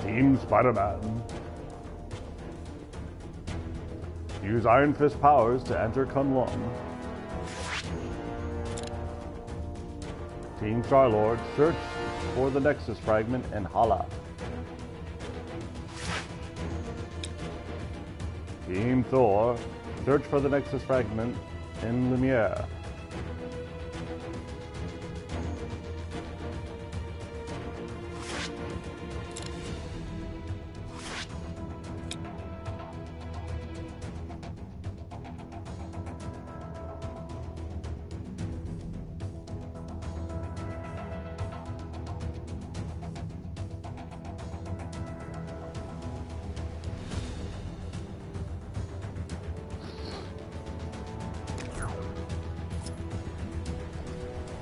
Team Spider-Man. Use Iron Fist powers to enter Kunlun. Team Star-Lord, search for the Nexus Fragment in Hala. Team Thor, search for the Nexus Fragment in Lumiere.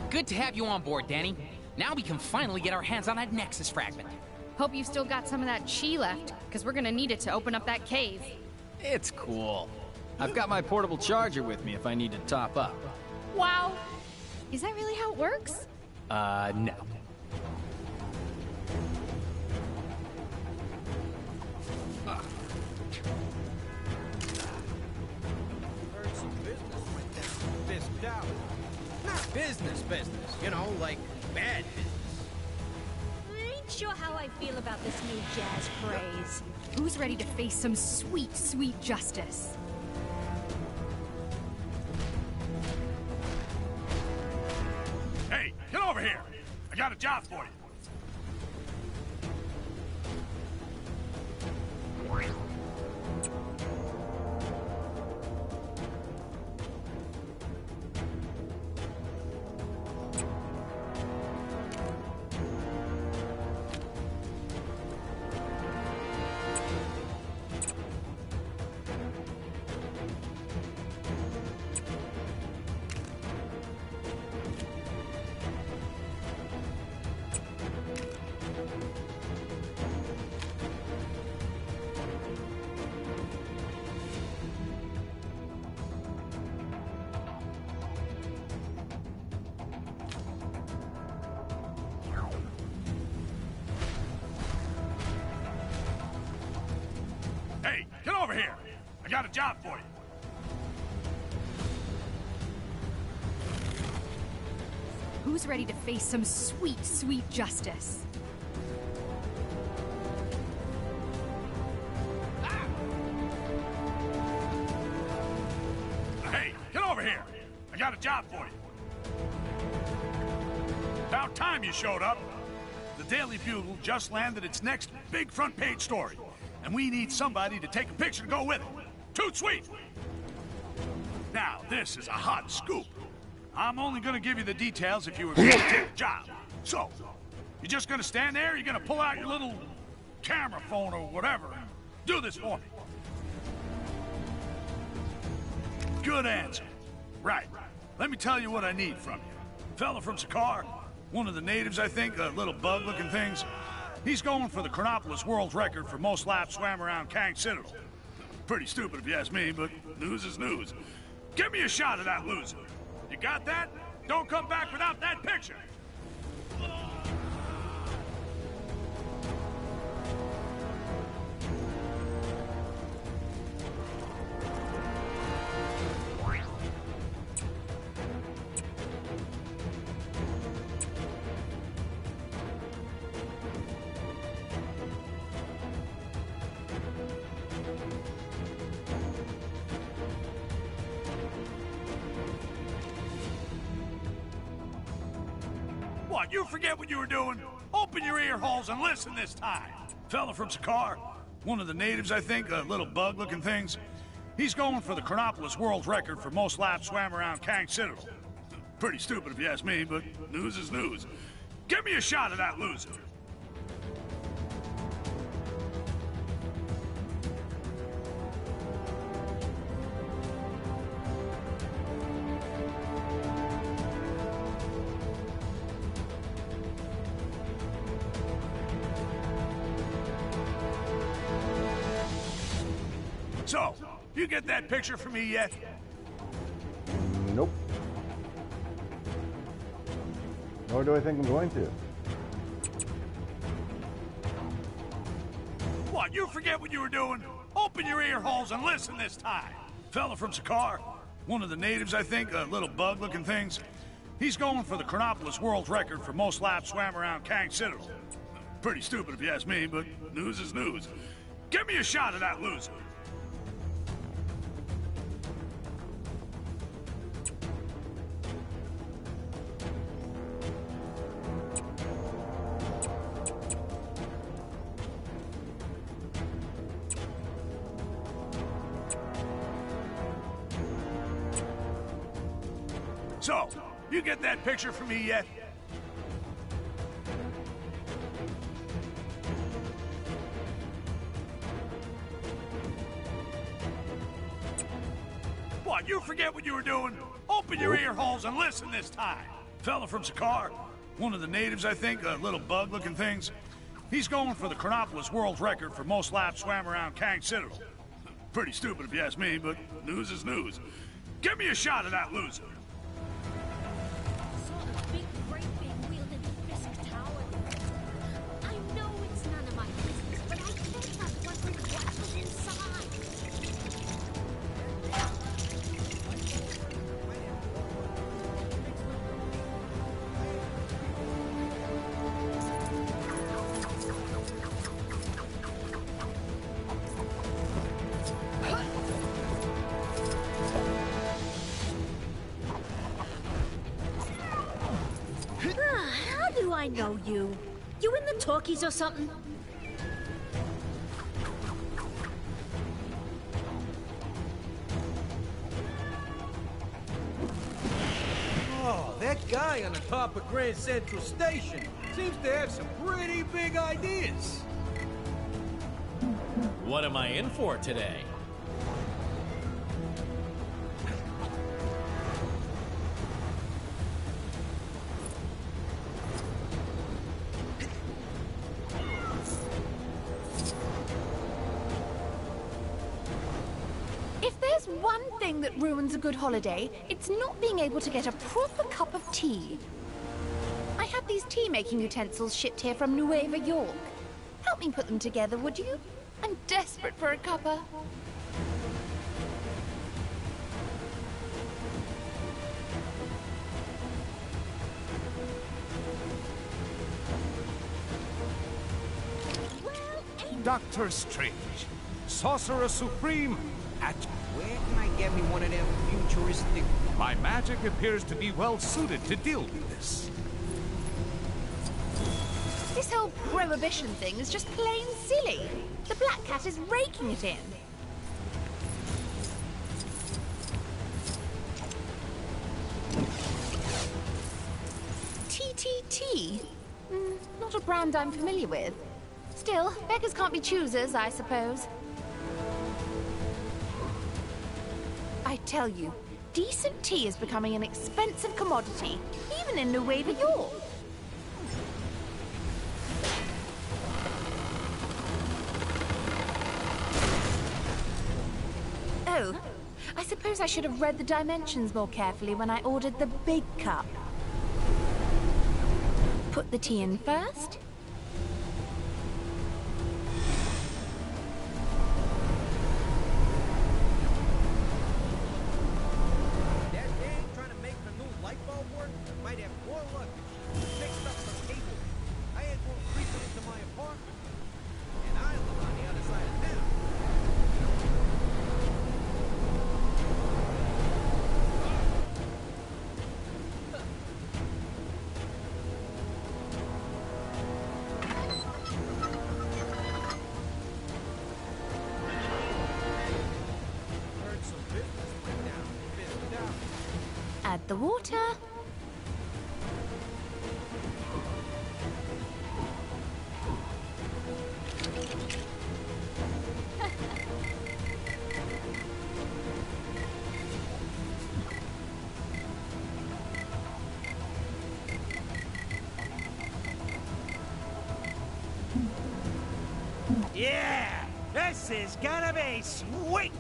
Good to have you on board, Danny. Now we can finally get our hands on that Nexus Fragment. Hope you've still got some of that chi left, because we're gonna need it to open up that cave. It's cool. I've got my portable charger with me if I need to top up. Wow! Is that really how it works? No. Heard some business with them Fisk Tower. Not business, you know, like bad business. I ain't sure how I feel about this new jazz craze. Who's ready to face some sweet, sweet justice? Hey, get over here! I got a job for you. Hey, get over here! I got a job for you. Who's ready to face some sweet, sweet justice? Hey, get over here! I got a job for you. About time you showed up. The Daily Bugle just landed its next big front page story, and we need somebody to take a picture to go with it. Toot sweet! Now, this is a hot scoop. I'm only gonna give you the details if you agree to take the job. So, you just gonna stand there, or you gonna pull out your little camera phone or whatever and do this for me? Good answer. Right. Let me tell you what I need from you. Fella from Sakaar, one of the natives, I think, little bug-looking things. He's going for the Chronopolis world record for most laps swam around Kang Citadel. Pretty stupid if you ask me, but news is news. Give me a shot of that loser. You got that? Don't come back without that picture. What, you forget what you were doing? Open your ear holes and listen this time. Fella from Sakaar, one of the natives, I think, little bug-looking things. He's going for the Chronopolis world record for most laps swam around Kang Citadel. Pretty stupid if you ask me, but news is news. Give me a shot of that loser. So, you get that picture for me yet? Nope. Nor do I think I'm going to. What, you forget what you were doing? Open your ear holes and listen this time. Fella from Sakaar, one of the natives, I think, little bug-looking things. He's going for the Chronopolis world record for most laps swam around Kang Citadel. Pretty stupid if you ask me, but news is news. Give me a shot at that loser. So, you get that picture for me yet? What, you forget what you were doing? Open your ear holes and listen this time. Fella from Sakaar, one of the natives, I think, little bug-looking things. He's going for the Chronopolis world record for most laps swam around Kang Citadel. Pretty stupid if you ask me, but news is news. Give me a shot at that loser. Saw the big, great big wielded Fisk Tower. I know it's none of my business, but I kept on wondering what was inside. How do I know you? You in the talkies or something? Oh, that guy on the top of Grand Central Station seems to have some pretty big ideas. What am I in for today? If there's one thing that ruins a good holiday, it's not being able to get a proper cup of tea. I had these tea-making utensils shipped here from Nueva York. Help me put them together, would you? I'm desperate for a cuppa. Doctor Strange, Sorcerer Supreme, at... Where can I get me one of them futuristic... My magic appears to be well suited to deal with this. This whole prohibition thing is just plain silly. The Black Cat is raking it in. TTT? Not a brand I'm familiar with. Still, beggars can't be choosers, I suppose. I tell you, decent tea is becoming an expensive commodity, even in Nueva York. Oh, I suppose I should have read the dimensions more carefully when I ordered the big cup. Put the tea in first. That gang trying to make the new light bulb work might have more luck if she fixed up the cable. I had one creeping into my apartment. And I live on the other side of town. Heard some business went down in Fisk Tower. Add the water. Yeah, this is gonna be sweet!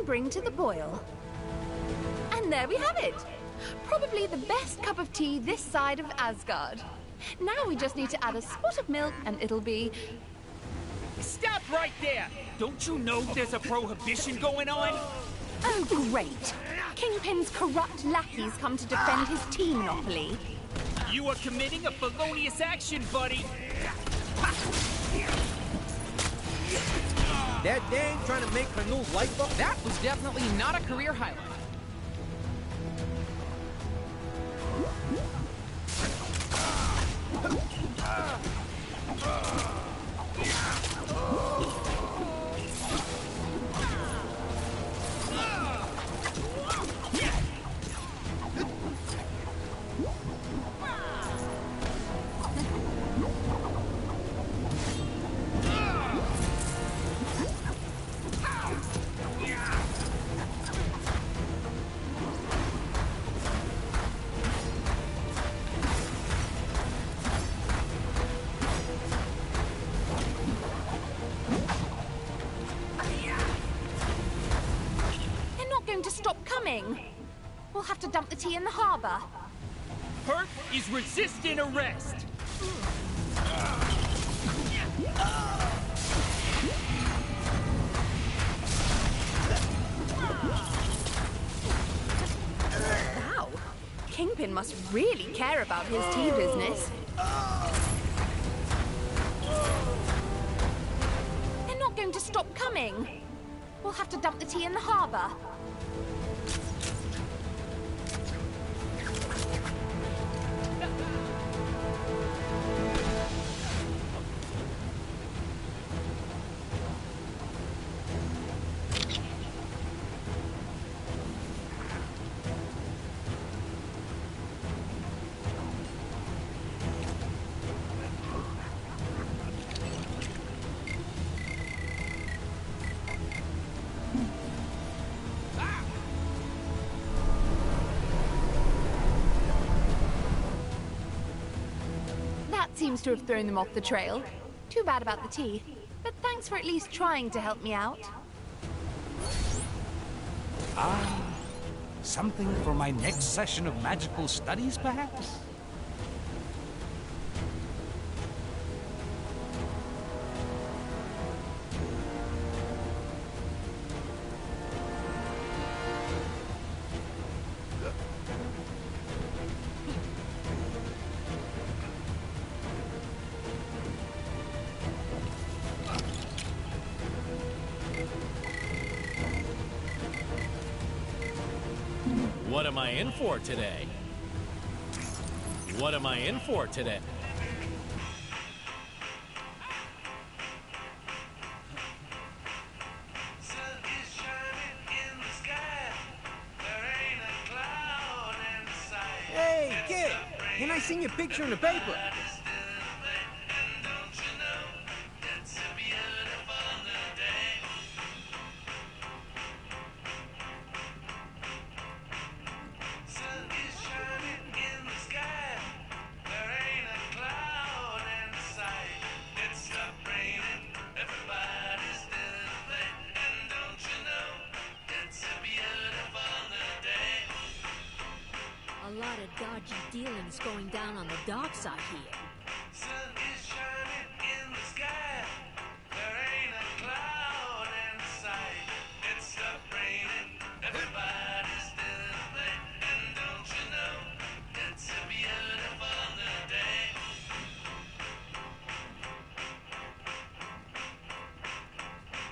bring to the boil. And there we have it. Probably the best cup of tea this side of Asgard. Now we just need to add a spot of milk and it'll be... Stop right there! Don't you know there's a prohibition going on? Oh, great. Kingpin's corrupt lackeys come to defend his tea monopoly. You are committing a felonious action, buddy! That dame trying to make her new light bulb? That was definitely not a career highlight. To stop coming. We'll have to dump the tea in the harbor. Hurt is resisting arrest. Wow. Kingpin must really care about his tea business. They're not going to stop coming. We'll have to dump the tea in the harbor. Seems to have thrown them off the trail. Too bad about the tea, but thanks for at least trying to help me out. Ah, something for my next session of magical studies, perhaps? What am I in for today? What am I in for today? Hey, kid! Can I see your picture in the paper? A lot of dodgy dealings going down on the dark side here. Sun is shining in the sky. There ain't a cloud in sight. It stopped raining. Everybody's still in play. And don't you know, it's a beautiful new day.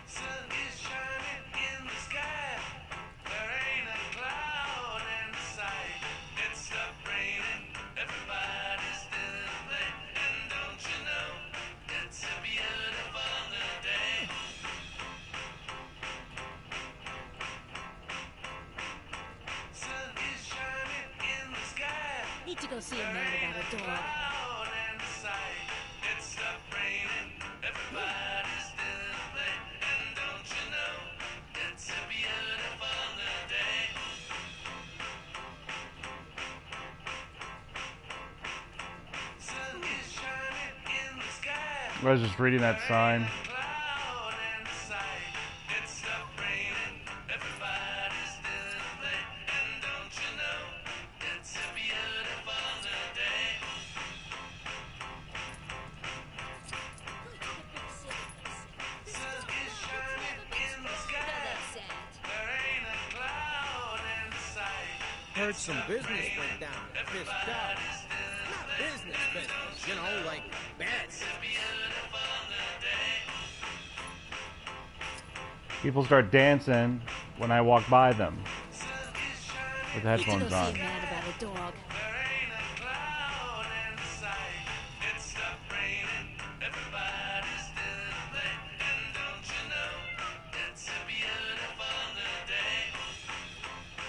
Sun is shining in the sky. There ain't a cloud in sight. It stopped raining. Everybody's still in play. And don't you know, it's a beautiful new day. Sun is shining in the sky. Need to go see a man about a dog. Cloud in sight. It stopped raining. Everybody's still in play. And don't you know, it's a beautiful new day. Sun is shining in the sky. I was just reading that sign. Cloud in sight. It stopped raining. Everybody Heard some business went down at Fisk Tower. Not business, you know, like bad. People start dancing when I walk by them with the headphones on. Mad about a dog.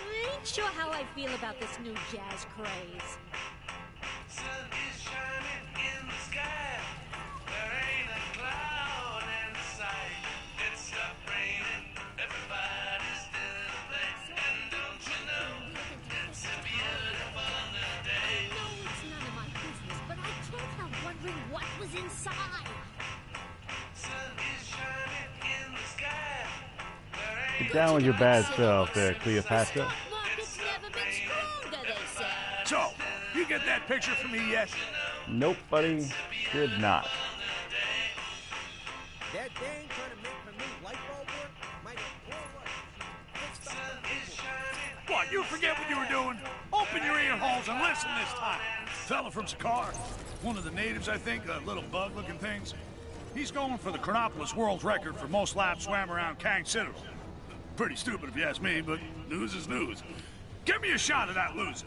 I ain't sure how I feel about this new jazz craze. Sun is shining in the sky. There ain't a cloud in sight. It stopped raining. Everybody's still to play. And don't you know, it's a beautiful new day. I know it's none of my business, but I can't help wondering what was inside. Sun is shining in the sky. Get down with your bad self there, Cleopatra. Market's never been stronger, they say. So, you get that picture for me yet? Nope, buddy. Did not. That dame trying to make the new light bulb work might have poor luck. Fixed up the cable. What, you forget what you were doing? Open your ear holes and listen this time. Fella from Sakar, one of the natives, I think, little bug-looking things. He's going for the Chronopolis world record for most laps swam around Kang Citadel. Pretty stupid if you ask me, but news is news. Give me a shot of that loser.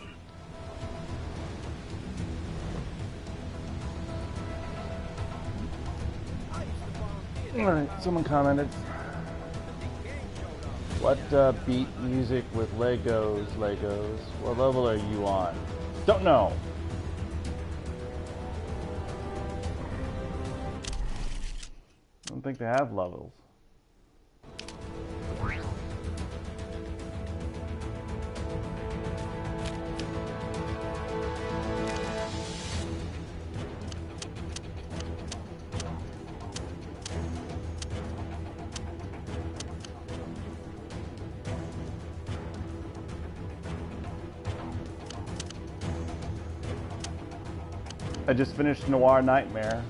Alright, someone commented. What beat music with Legos? What level are you on? Don't know. I don't think they have levels. I just finished Noir Nightmare.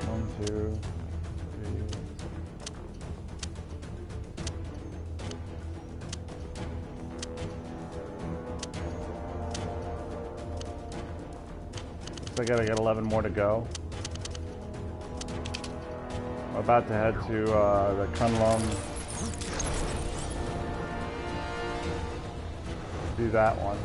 One, two, three. Looks like I got 11 more to go. I'm about to head to the Kunlun. Do that one.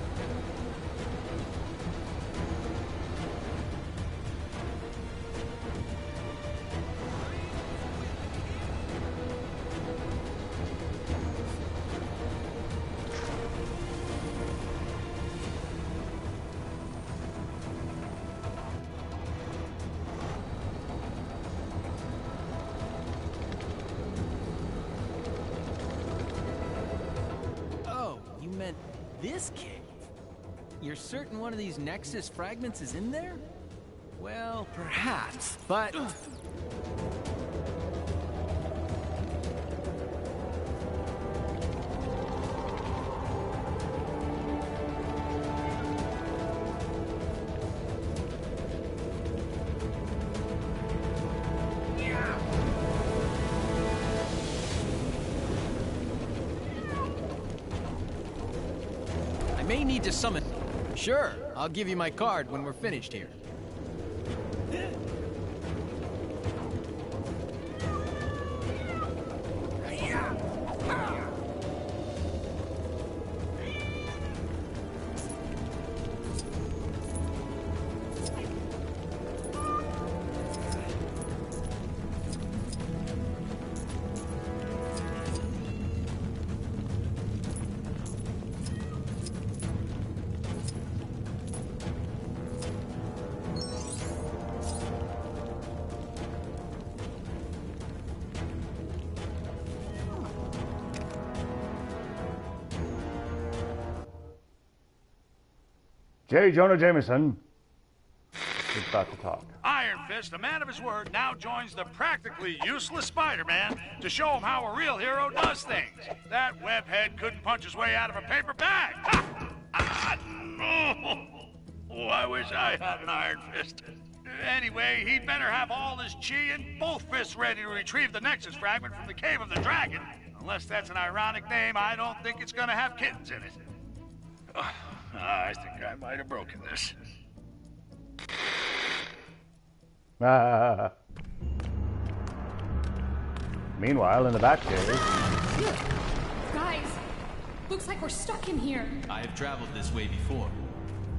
This cave? You're certain one of these Nexus fragments is in there? Well, perhaps, but... may need to summon... Sure, I'll give you my card when we're finished here. J. Jonah Jameson is about to talk. Iron Fist, a man of his word, now joins the practically useless Spider-Man to show him how a real hero does things. That webhead couldn't punch his way out of a paper bag. Oh, I wish I had an iron fist. Anyway, he'd better have all his chi and both fists ready to retrieve the Nexus fragment from the Cave of the Dragon. Unless that's an ironic name, I don't think it's gonna have kittens in it. I think I might have broken this. Meanwhile, in the Batcave. Guys, looks like we're stuck in here. I have traveled this way before.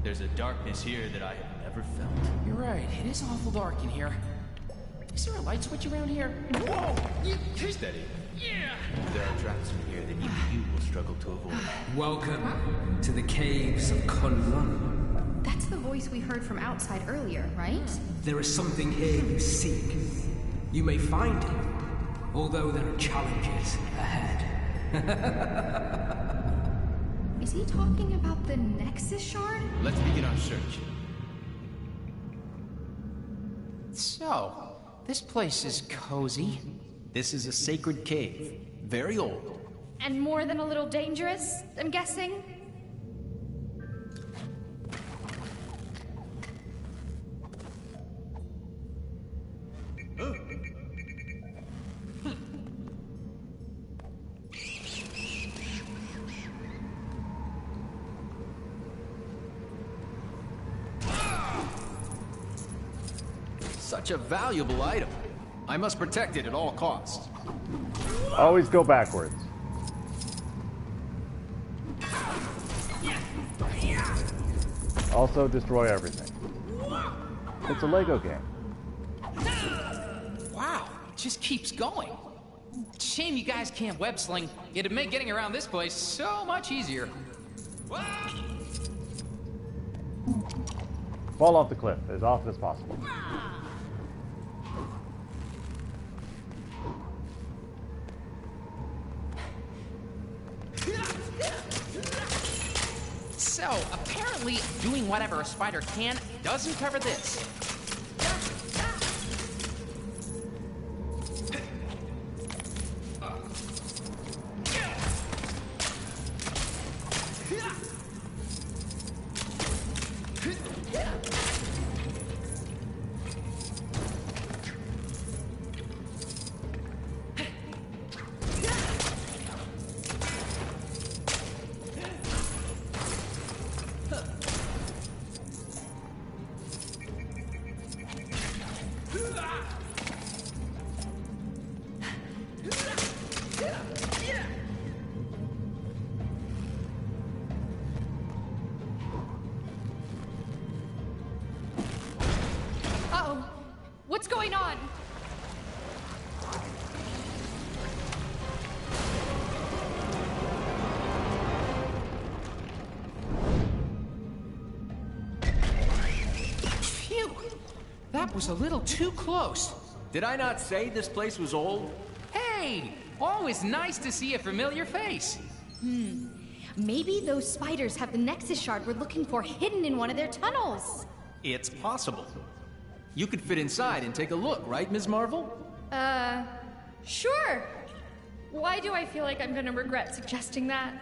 There's a darkness here that I have never felt. You're right, it is awful dark in here. Is there a light switch around here? Whoa! Steady. Yeah! There are traps in here that even you will struggle to avoid. Welcome to the caves of Kunlun. That's the voice we heard from outside earlier, right? There is something here you seek. You may find it, although there are challenges ahead. Is he talking about the Nexus Shard? Let's begin our search. So, this place is cozy. This is a sacred cave. Very old. And more than a little dangerous, I'm guessing? Such a valuable item. I must protect it at all costs. Always go backwards. Also, destroy everything. It's a Lego game. Wow, it just keeps going. Shame you guys can't web sling. It'd make getting around this place so much easier. Fall off the cliff as often as possible. So, apparently, doing whatever a spider can doesn't cover this. Uh-oh. What's going on? Phew! That was a little too close. Did I not say this place was old? Hey! Always nice to see a familiar face. Maybe those spiders have the Nexus Shard we're looking for hidden in one of their tunnels. It's possible. You could fit inside and take a look, right, Ms. Marvel? Sure. Why do I feel like I'm gonna regret suggesting that?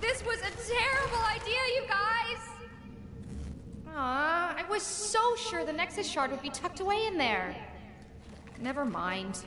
This was a terrible idea, you guys! I was so sure the Nexus shard would be tucked away in there. Never mind.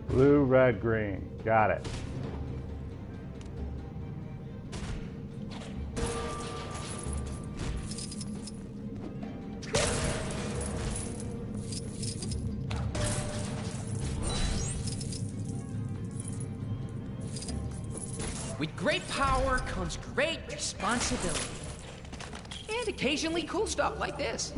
Blue, red, green. Got it. With great power comes great responsibility. And occasionally cool stuff like this.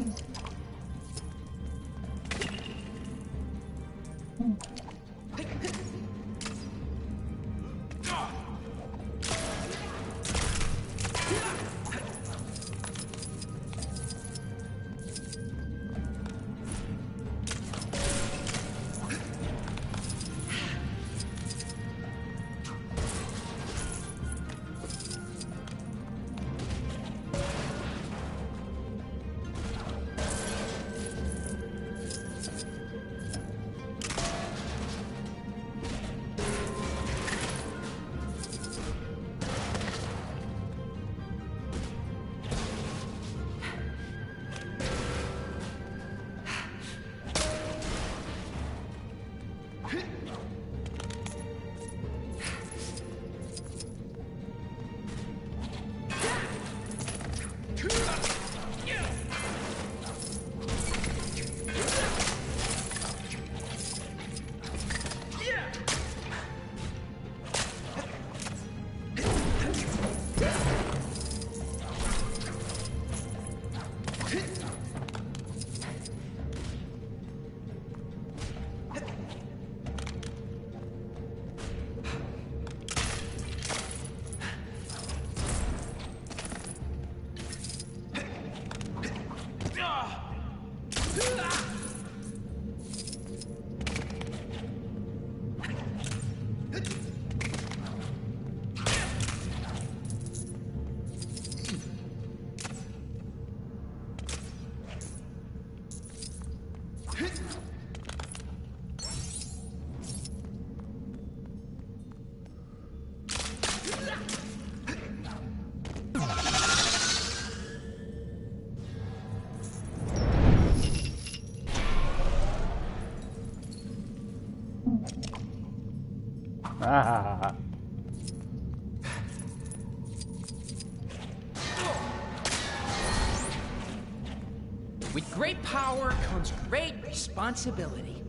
With great power comes great responsibility.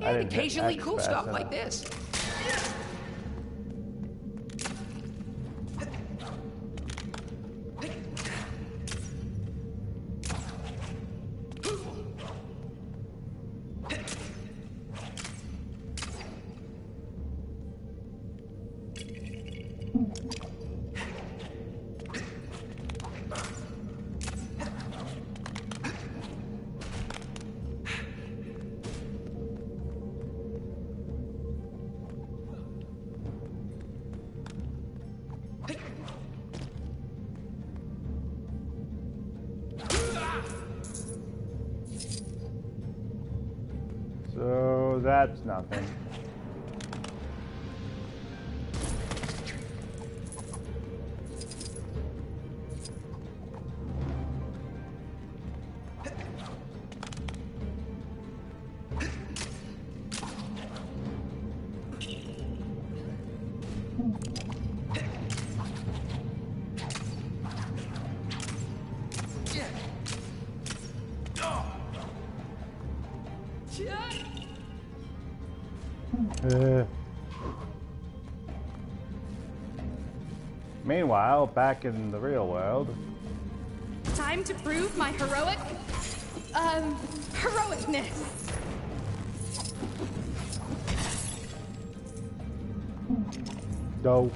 And occasionally cool stuff like this. So that's nothing. Meanwhile, back in the real world. Time to prove my heroicness. Go.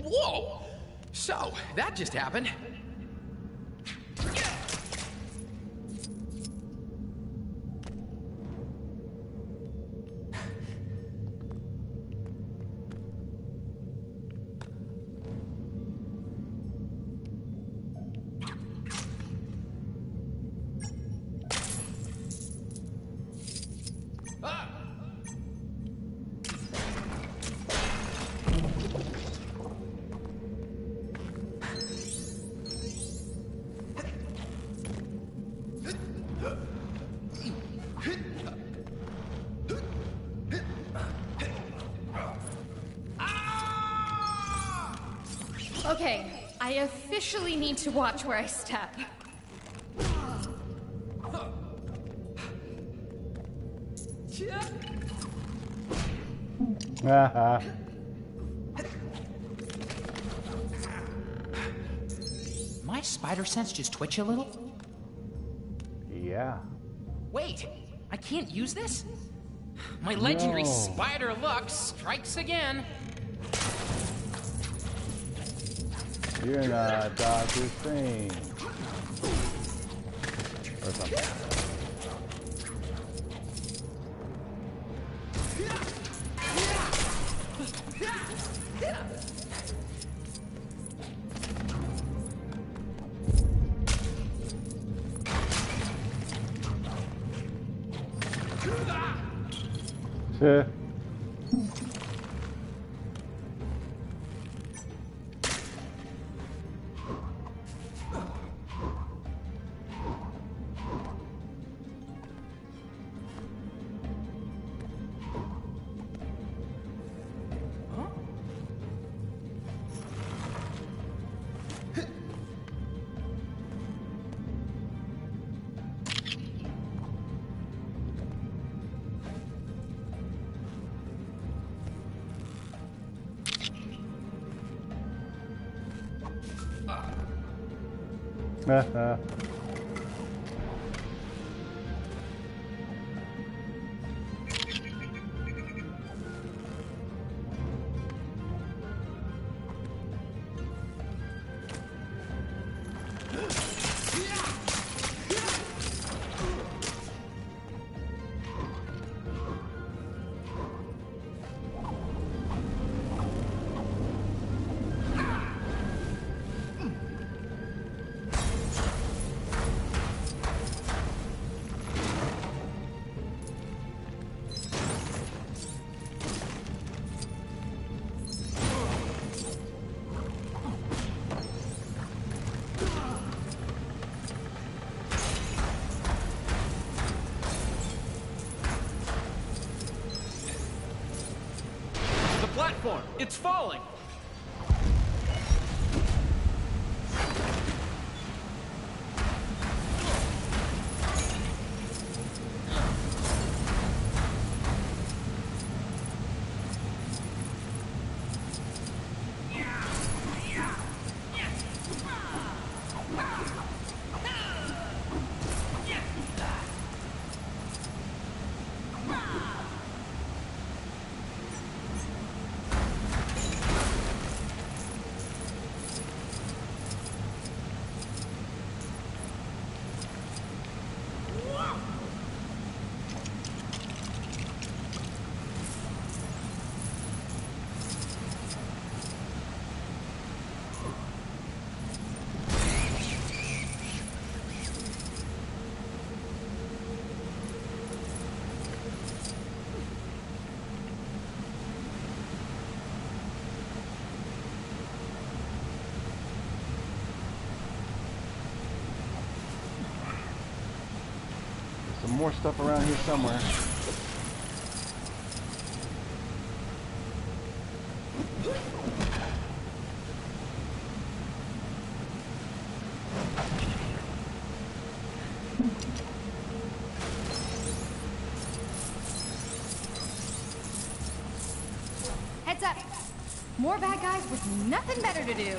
Whoa! So, that just happened. Okay, I officially need to watch where I step. My spider sense just twitch a little? Yeah. Wait, I can't use this? My legendary spider luck strikes again. You're not Doctor Strange. Or something. It's falling! Some more stuff around here somewhere. Heads up! More bad guys with nothing better to do.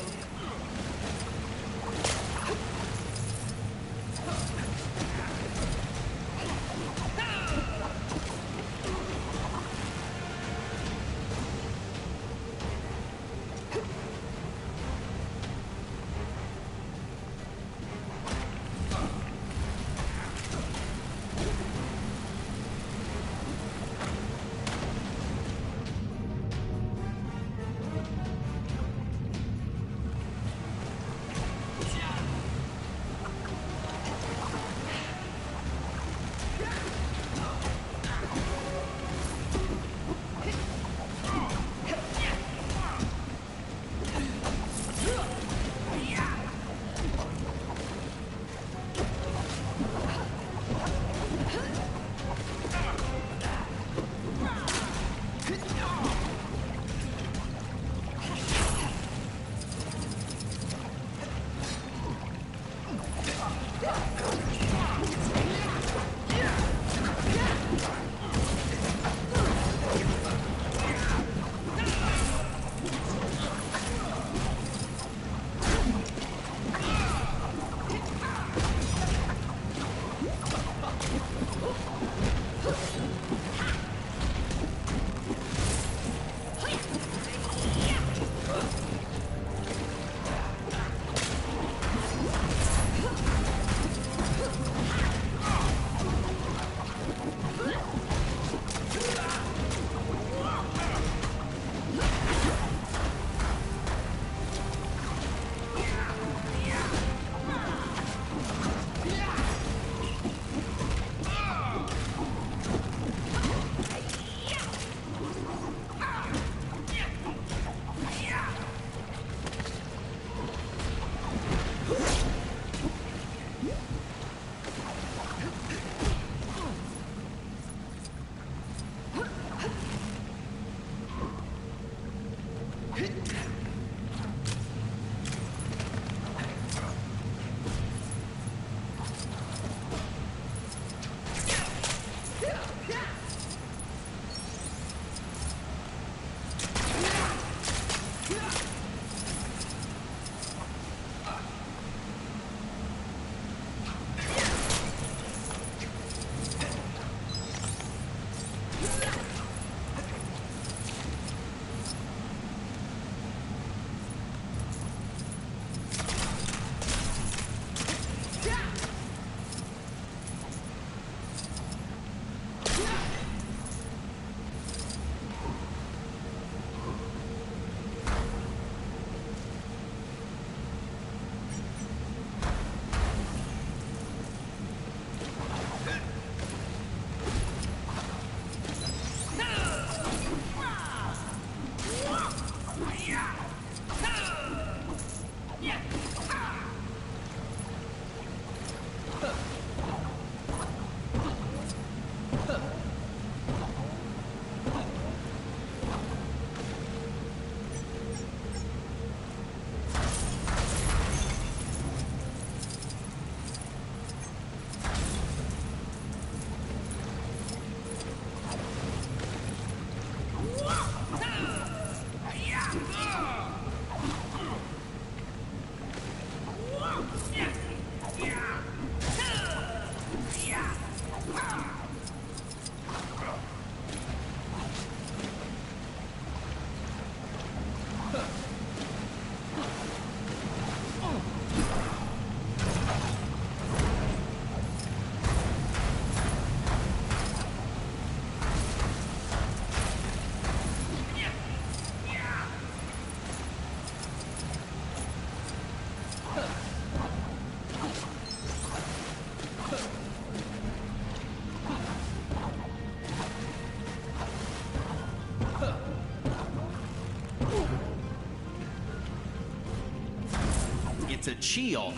It's a Cheol.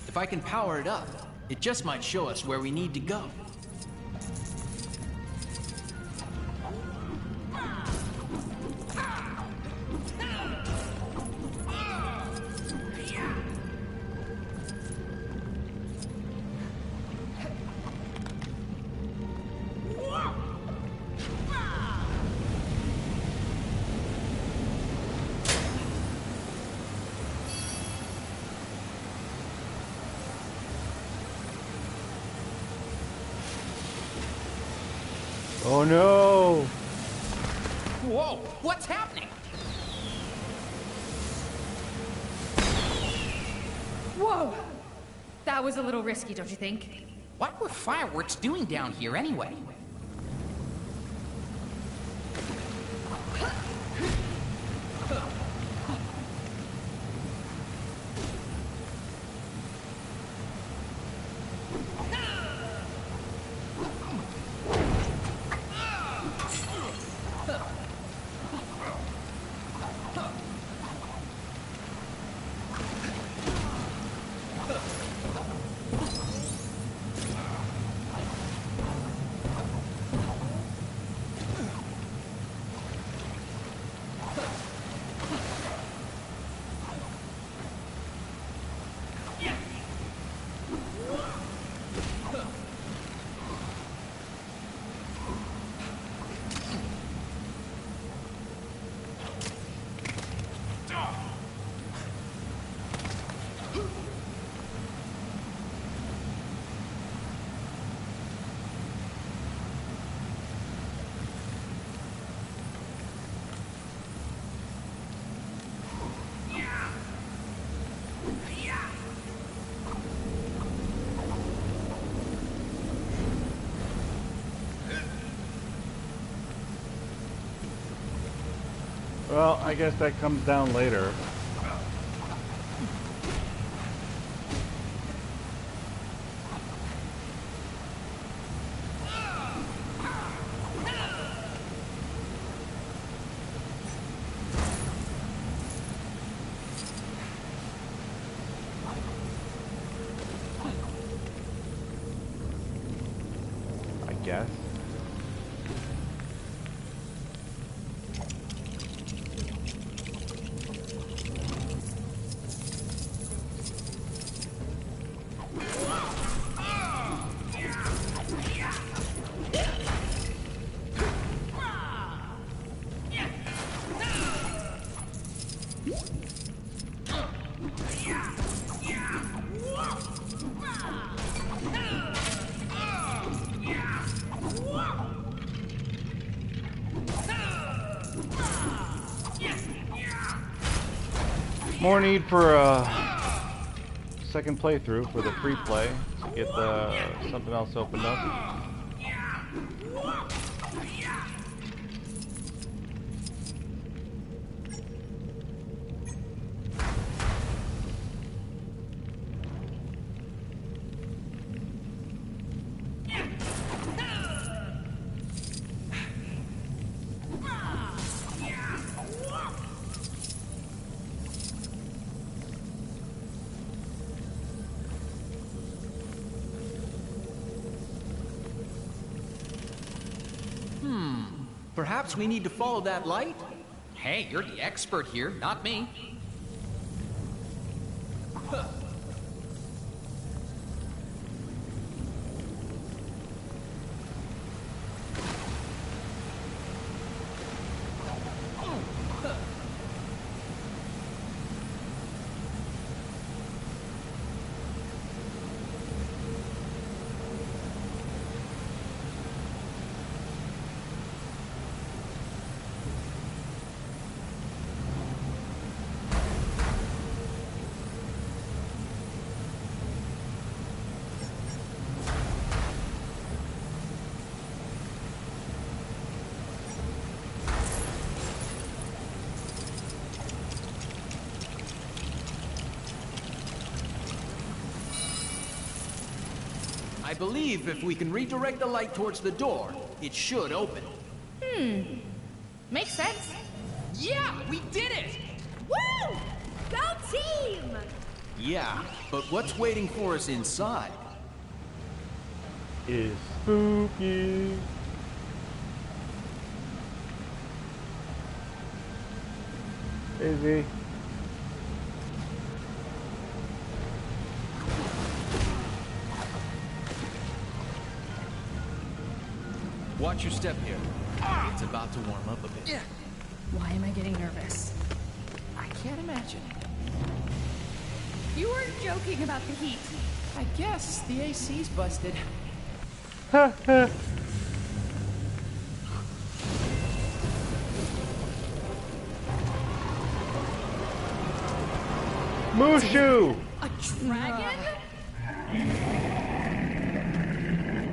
If I can power it up, it just might show us where we need to go. Oh no! Whoa, what's happening? Whoa! That was a little risky, don't you think? What were fireworks doing down here anyway? Well, I guess that comes down later. I guess. More need for a second playthrough for the free play to get something else opened up. Perhaps we need to follow that light? Hey, you're the expert here, not me. I believe if we can redirect the light towards the door, it should open. Makes sense. Yeah, we did it! Woo! Go team! Yeah, but what's waiting for us inside? Is spooky. Easy. Watch your step here. It's about to warm up a bit. Yeah. Why am I getting nervous? I can't imagine. You weren't joking about the heat. I guess the AC's busted. Mushu! A dragon?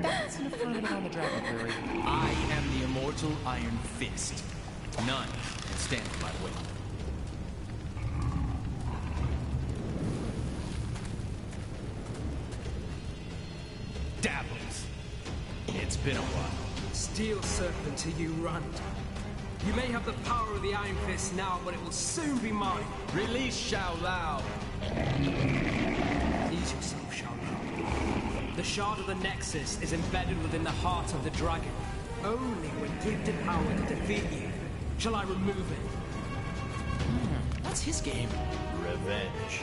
That's an affirmative on the dragon theory. I am the immortal Iron Fist. None can stand in my way. Davos. It's been a while. Steel serpent to you, Rand. You may have the power of the Iron Fist now, but it will soon be mine. Release Shao Lao. Ease yourself, Shao Lao. The shard of the Nexus is embedded within the heart of the dragon. Only with gifted power to defeat you shall I remove it. What's his game? Revenge.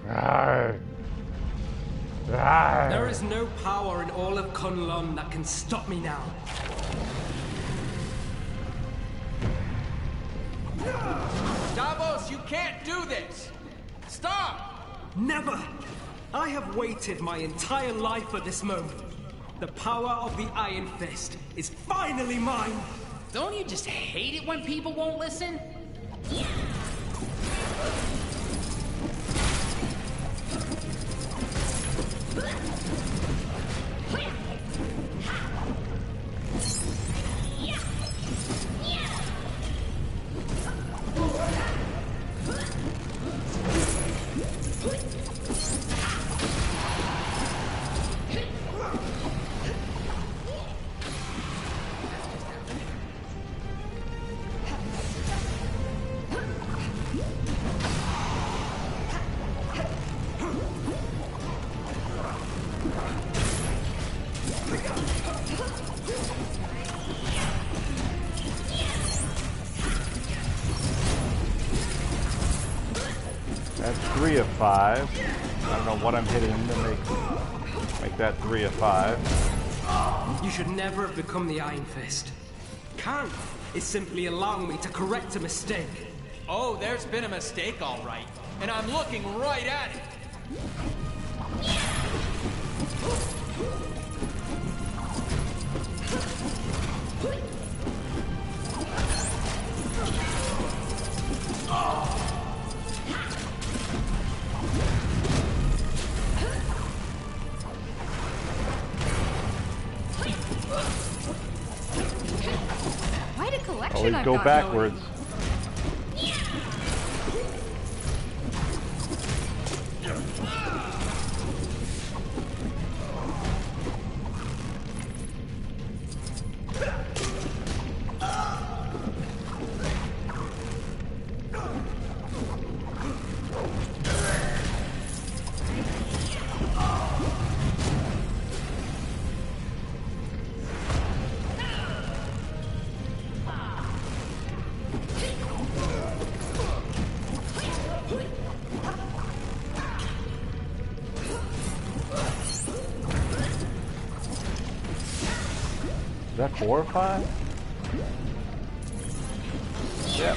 Rawr. Rawr. There is no power in all of Kunlun that can stop me now. Davos, you can't do this! Stop! Never! I have waited my entire life for this moment. The power of the Iron Fist is finally mine! Don't you just hate it when people won't listen? That's 3 of 5. I don't know what I'm hitting to make that 3 of 5. You should never have become the Iron Fist. Kang is simply allowing me to correct a mistake. Oh, there's been a mistake, all right. And I'm looking right at it. Quite a collection Always I've go got backwards. going. Is that 4 or 5? Yep.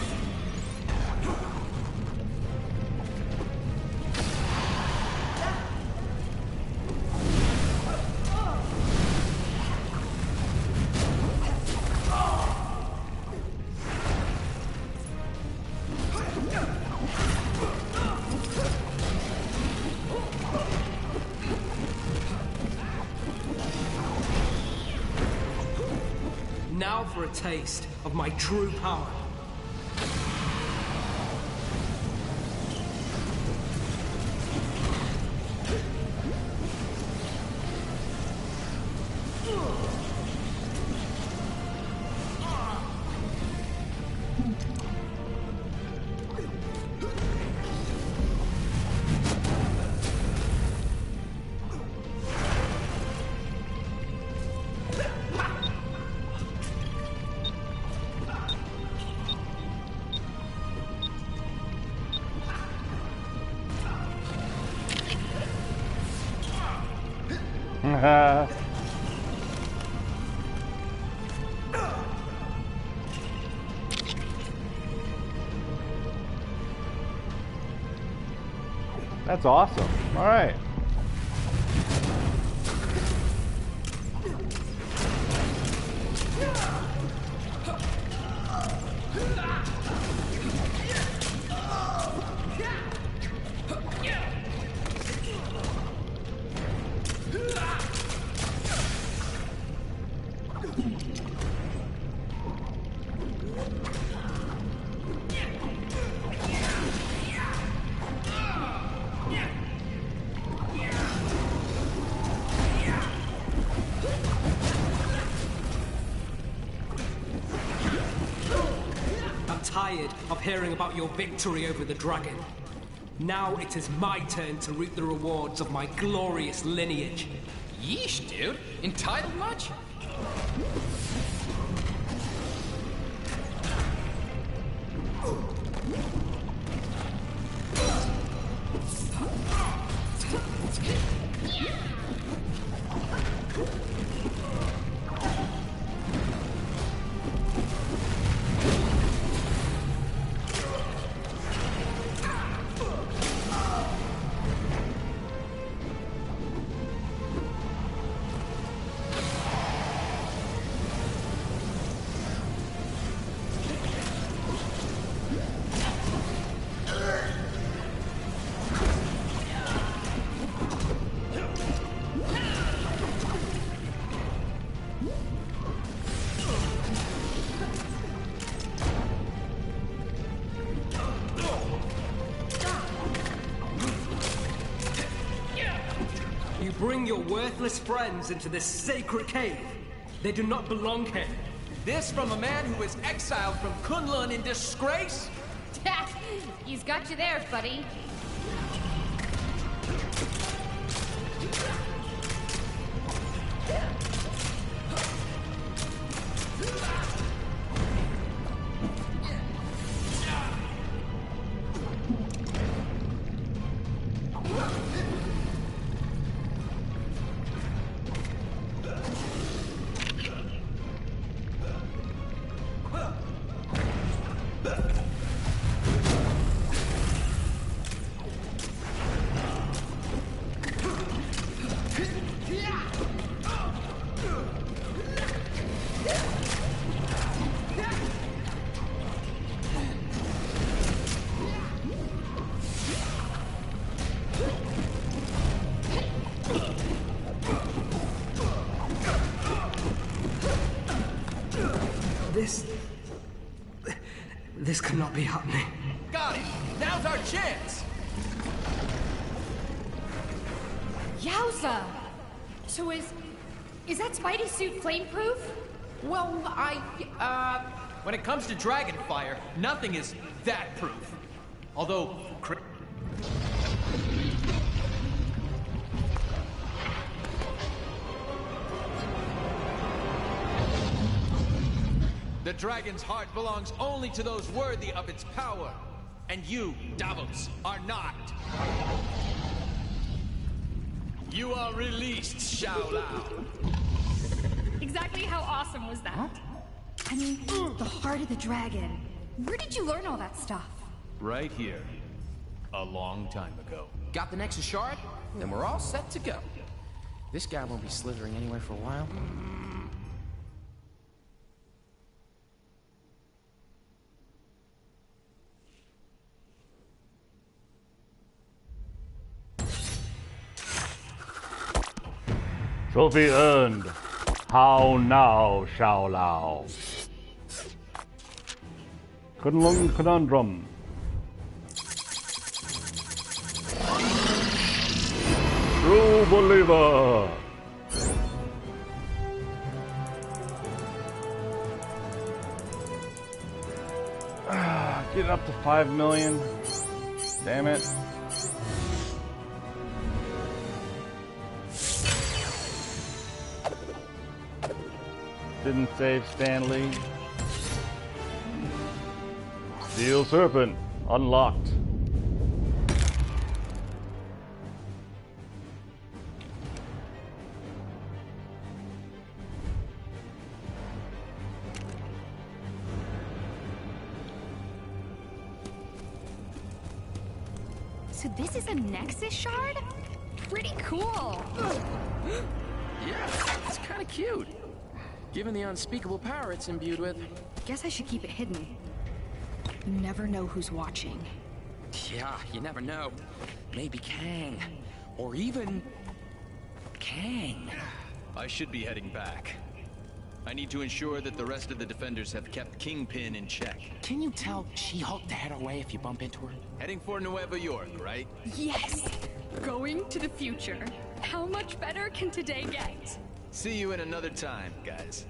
Now for a taste of my true power. That's awesome. All right. Tired of hearing about your victory over the dragon. Now it is my turn to reap the rewards of my glorious lineage. Yeesh, dude. Entitled much? Bring your worthless friends into this sacred cave. They do not belong here. This from a man who was exiled from Kunlun in disgrace? He's got you there, buddy. This cannot be happening. Got it! Now's our chance! Yowza! So is that Spidey suit flame-proof? Well, when it comes to dragon fire, nothing is that proof. Although, the dragon's heart belongs only to those worthy of its power. And you, Davos, are not. You are released, Shao Lao. Exactly how awesome was that? I mean, the heart of the dragon. Where did you learn all that stuff? Right here. A long time ago. Got the Nexus Shard? Then we're all set to go. This guy won't be slithering anywhere for a while. Trophy earned. How now, Shao Lao? Kunlun Conundrum. True believer. Getting up to 5 million. Damn it. Didn't save Stanley. Steel Serpent unlocked. So this is a Nexus shard? Pretty cool. Yeah, it's kind of cute. Given the unspeakable power it's imbued with. Guess I should keep it hidden. You never know who's watching. Yeah, you never know. Maybe Kang. Or even... Kang. I should be heading back. I need to ensure that the rest of the defenders have kept Kingpin in check. Can you tell She-Hulk to head away if you bump into her? Heading for Nueva York, right? Yes! Going to the future. How much better can today get? See you in another time, guys.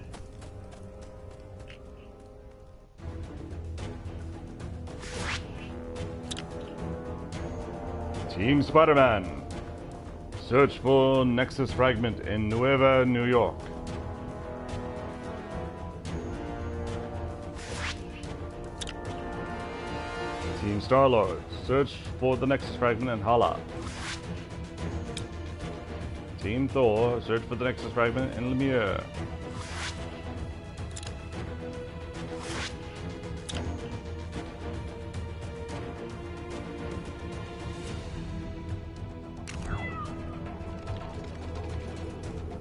Team Spider-Man. Search for Nexus fragment in Nueva, New York. Team Star-Lord. Search for the Nexus fragment in Hala. Team Thor. Search for the Nexus fragment in Lemire.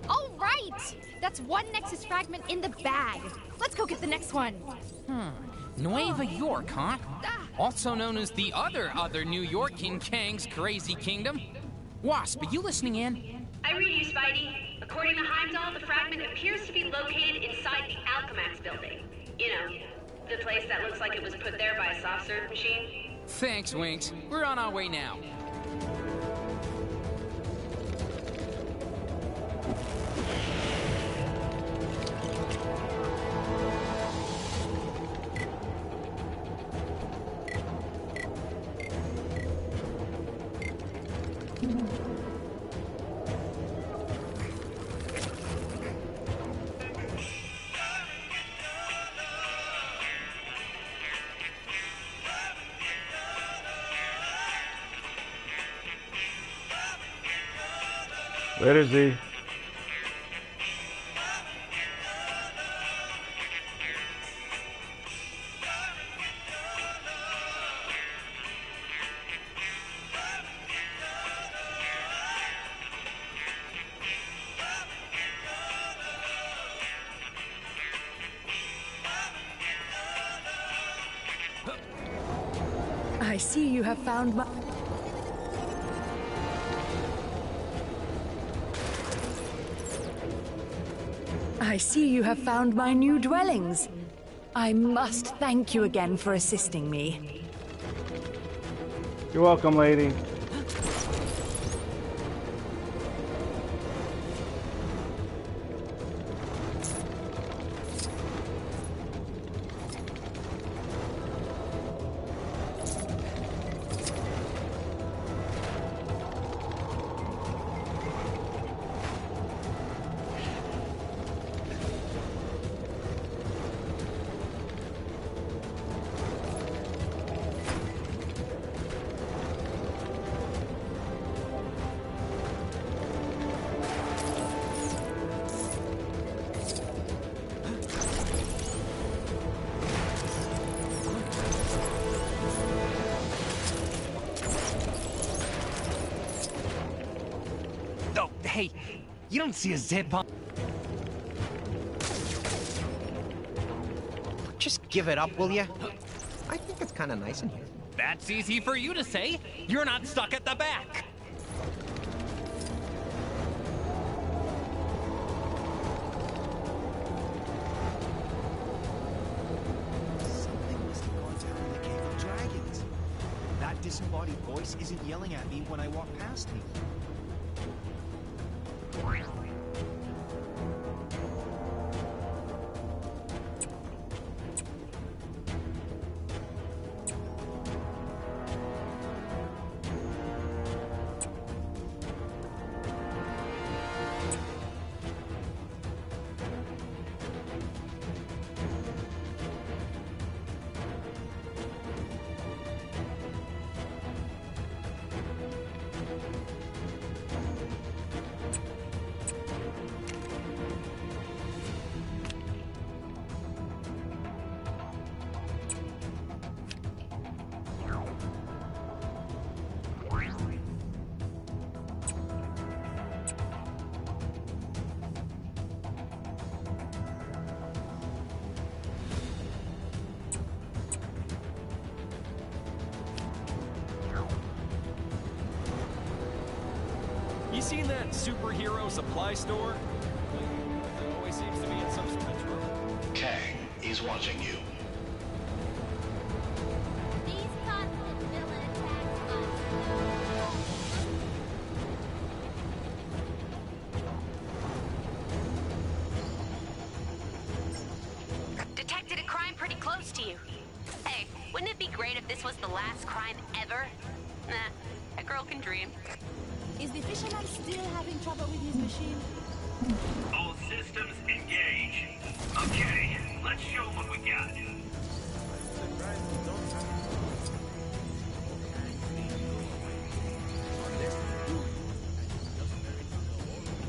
All right! That's one Nexus fragment in the bag. Let's go get the next one. Nueva York, huh? Also known as the other New York in Kang's crazy kingdom. Wasp, are you listening in? I read you, Spidey. According to Heimdall, the fragment appears to be located inside the Alchemax building. You know, the place that looks like it was put there by a soft serve machine. Thanks, Winks. We're on our way now. Where is he? I see you have found my... I see you have found my new dwellings. I must thank you again for assisting me. You're welcome, lady. Hey, you don't see a zip on... Just give it up, will you? I think it's kind of nice in here. That's easy for you to say. You're not stuck at the back. Something must have gone down in the Cave of Dragons. That disembodied voice isn't yelling at me when I walk past me. seen that superhero supply store? There always seems to be in some sort of trouble. Kang is watching you. Detected a crime pretty close to you. Hey, wouldn't it be great if this was the last crime ever? Nah, a girl can dream. Is the fisherman still having trouble with his machine? All systems engage. Okay, let's show what we got.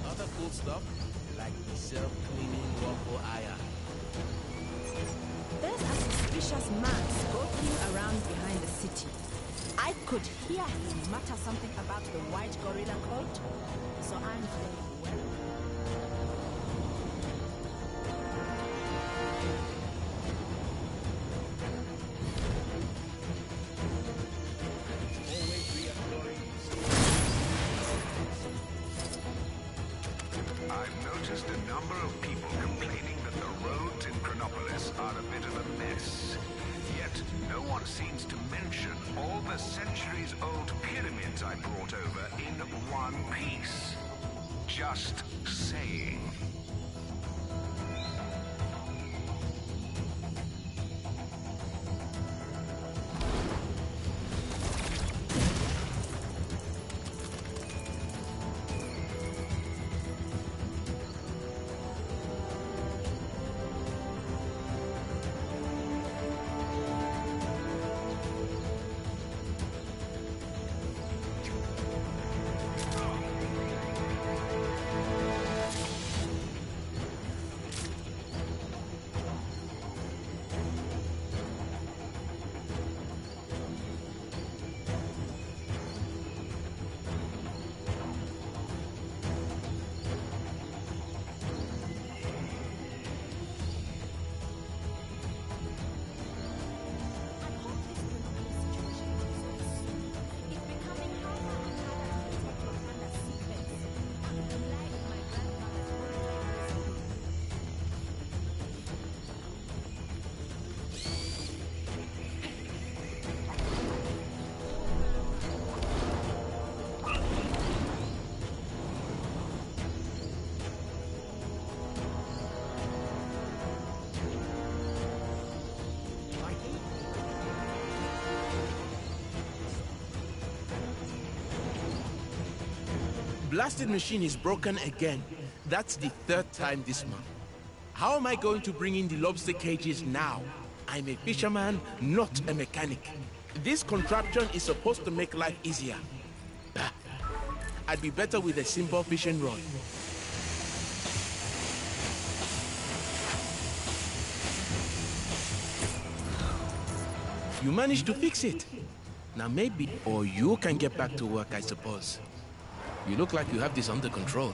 Other cool stuff, like the self-cleaning waffle iron. There's a suspicious man skulking around behind the city. I could hear him mutter something about the white gorilla coat, so I'm very well. I've noticed a number of people complaining that the roads in Chronopolis are a bit of a mess. Yet, no one seems to mention all the centuries-old pyramids I brought over in one piece. Just saying. Blasted machine is broken again. That's the third time this month. How am I going to bring in the lobster cages now? I'm a fisherman, not a mechanic. This contraption is supposed to make life easier. Bah. I'd be better with a simple fishing rod. You managed to fix it. Now maybe, or you can get back to work, I suppose. You look like you have this under control.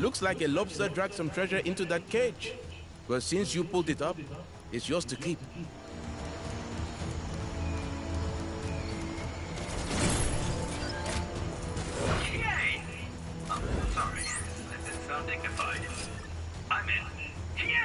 Looks like a lobster dragged some treasure into that cage. But since you pulled it up, it's yours to keep. Yay! Oh, sorry. That didn't sound dignified. I'm in. Yay!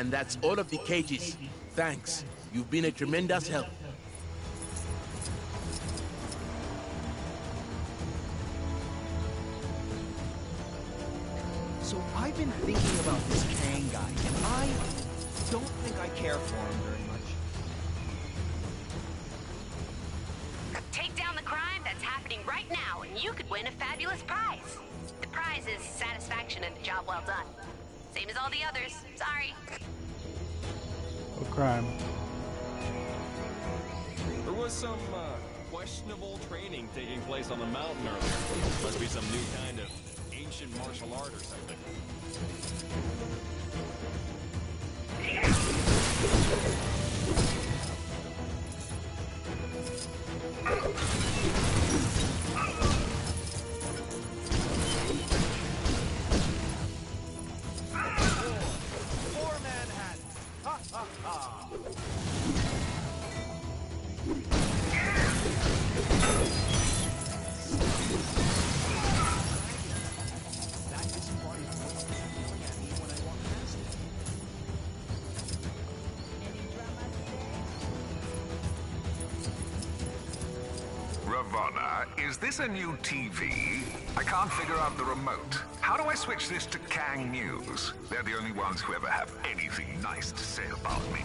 And that's all of the cages. Thanks. You've been a tremendous help. So I've been thinking about this Kang guy, and I don't think I care for him very much. Take down the crime that's happening right now, and you could win a fabulous prize. The prize is satisfaction and a job well done. Same as all the others. Sorry. What crime? There was some questionable training taking place on the mountain earlier. Must be some new kind of ancient martial art or something. For Manhattan! Ha ha ha! That disembodied voice is yelling at me when I walk past it. Ravonna, is this a new TV? I can't figure out the remote. How do I switch this to Kang News? They're the only ones who ever have anything nice to say about me.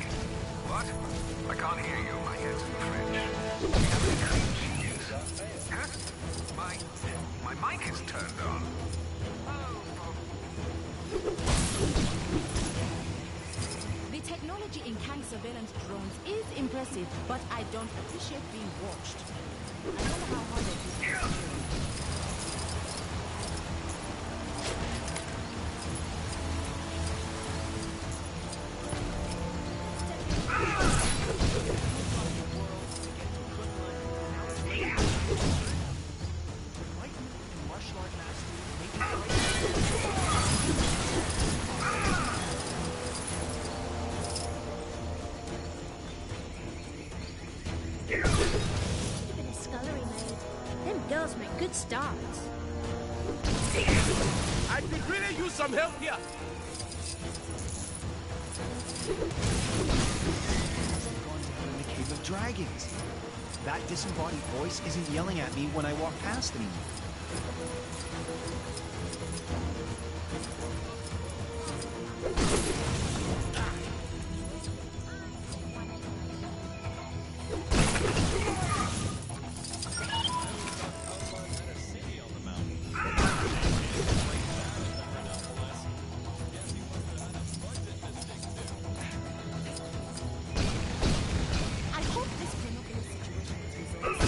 What? I can't hear you. My head's in the fridge. Do you have any cream cheese? Huh? My mic is turned on. The technology in Kang's surveillance drones is impressive, but I don't appreciate being watched. I don't know how hard it is. Girls make good starts. I could really use some help here. Gone down in the Cave of Dragons. That disembodied voice isn't yelling at me when I walk past anymore. I hope this Chronopolis situation is resolved.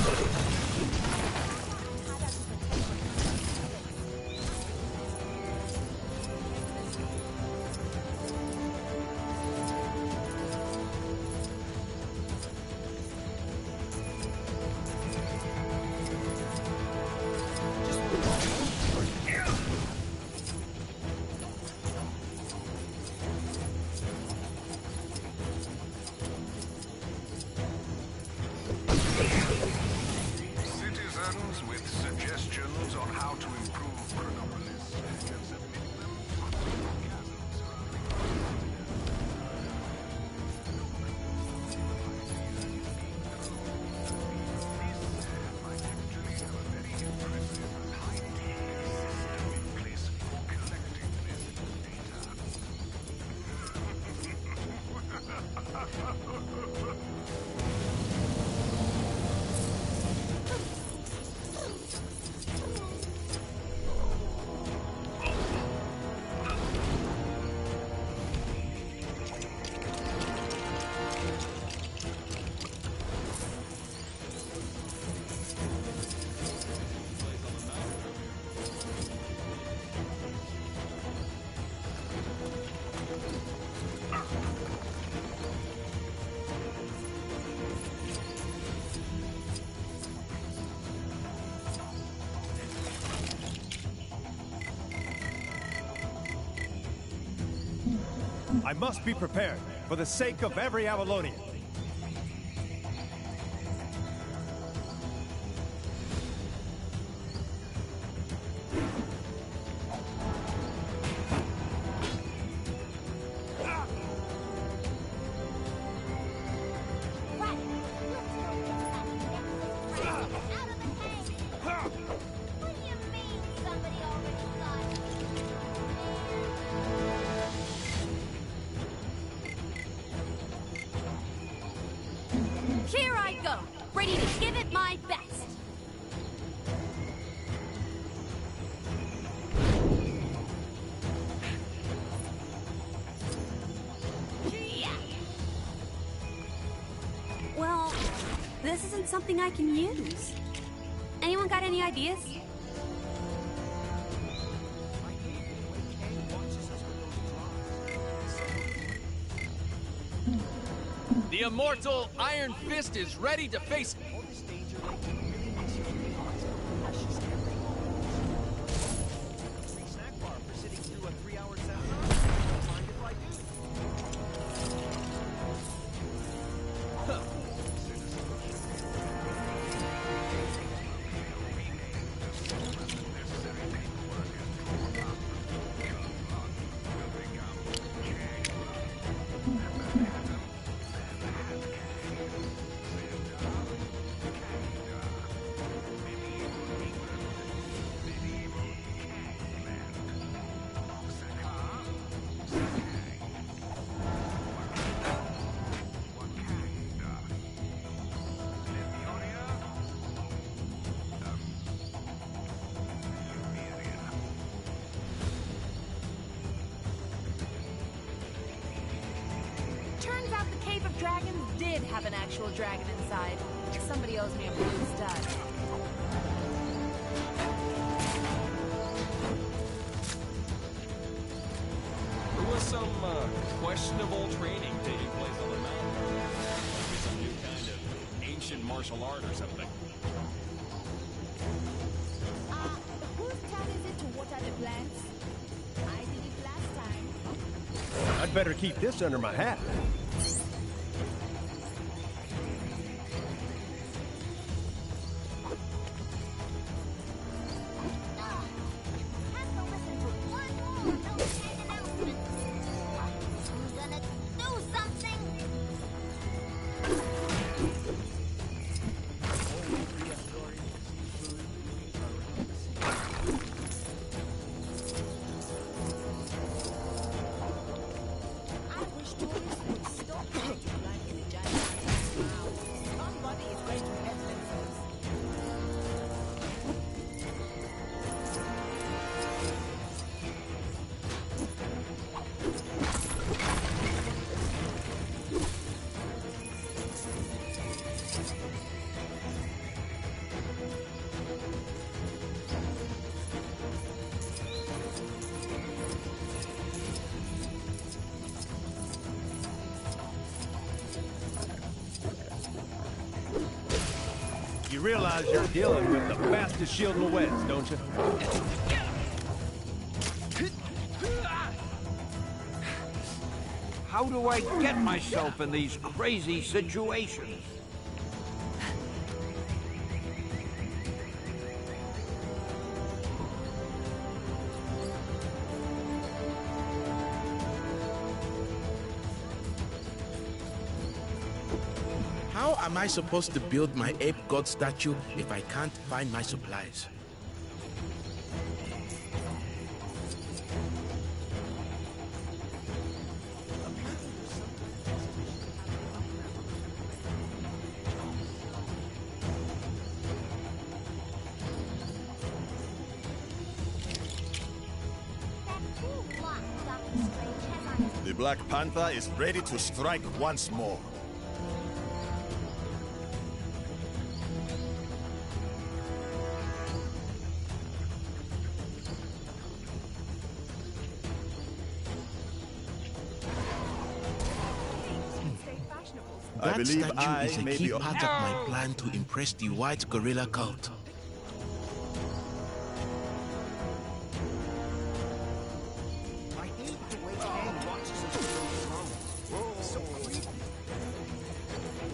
Citizens with suggestions on how to improve Chronopolis can submit them. I must be prepared, for the sake of every Avalonian. go. Ready to give it my best. Well, this isn't something I can use. Anyone got any ideas? The immortal Iron Fist is ready to face... Turns out the Cave of Dragons did have an actual dragon inside. Somebody owes me a blue stud. There was some questionable training taking place on the mountain. Must be some new kind of ancient martial art or something. Whose turn is it to water the plants? I did it last time. I'd better keep this under my hat. You realize you're dealing with the fastest shield in the West, don't you? How do I get myself in these crazy situations? How am I supposed to build my ape god statue if I can't find my supplies? The Black Panther is ready to strike once more. That statue is a key part of my plan to impress the white gorilla cult.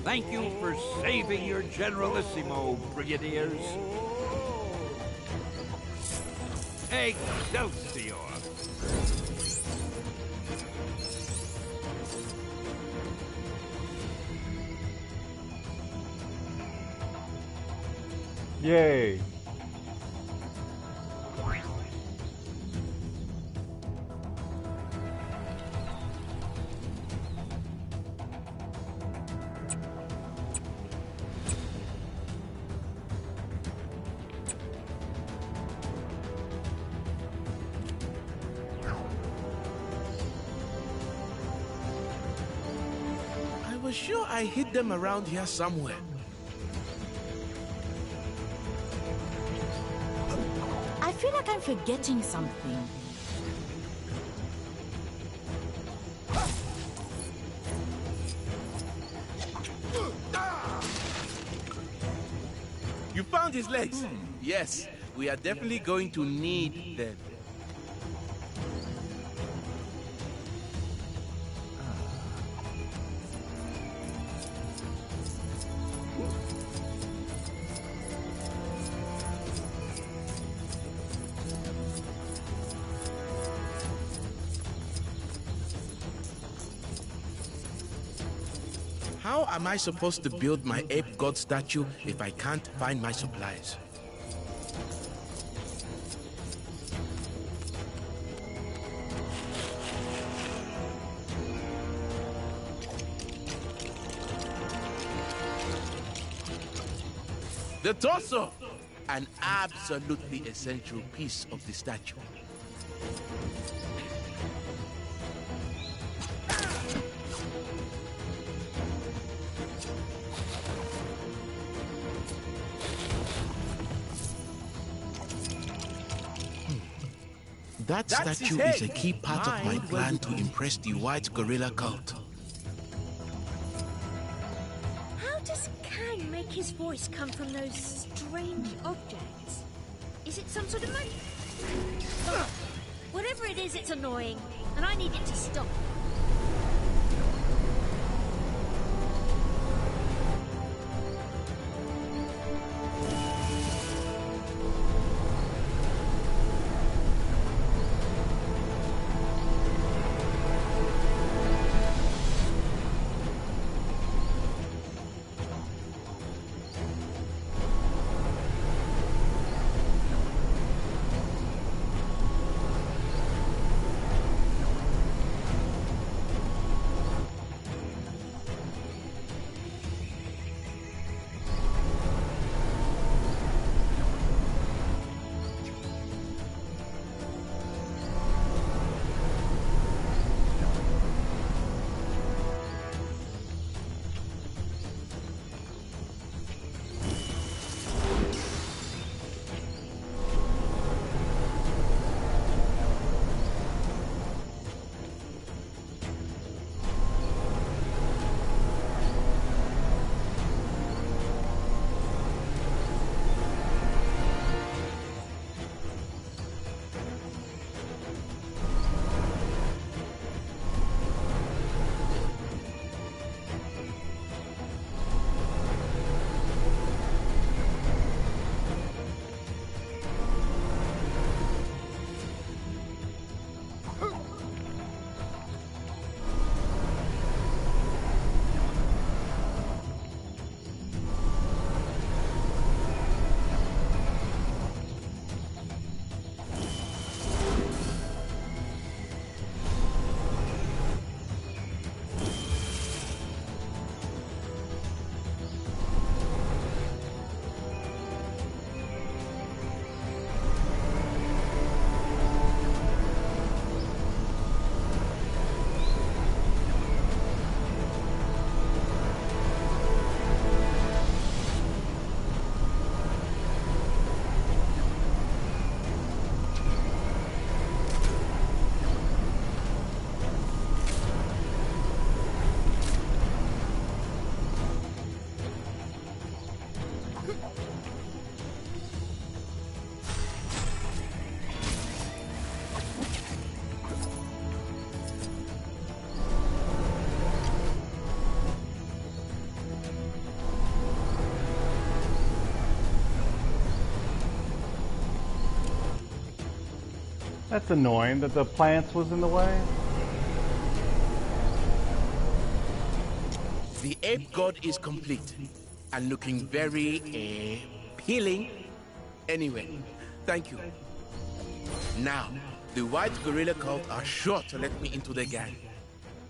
Thank you for saving your Generalissimo, Brigadiers. Excelsior! Yay. was sure I hid them around here somewhere. I feel like I'm forgetting something. You found his legs? Yes, we are definitely going to need them. How am I supposed to build my ape god statue if I can't find my supplies? The torso! An absolutely essential piece of the statue. That statue is a key part of my plan to impress the white gorilla cult. How does Kang make his voice come from those strange objects? Is it some sort of magic? Oh, whatever it is, it's annoying, and I need it to stop. That's annoying that the plants was in the way. The ape god is complete and looking very appealing. Anyway, thank you. Now, the white gorilla cult are sure to let me into the gang.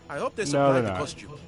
I hope they supply the costume.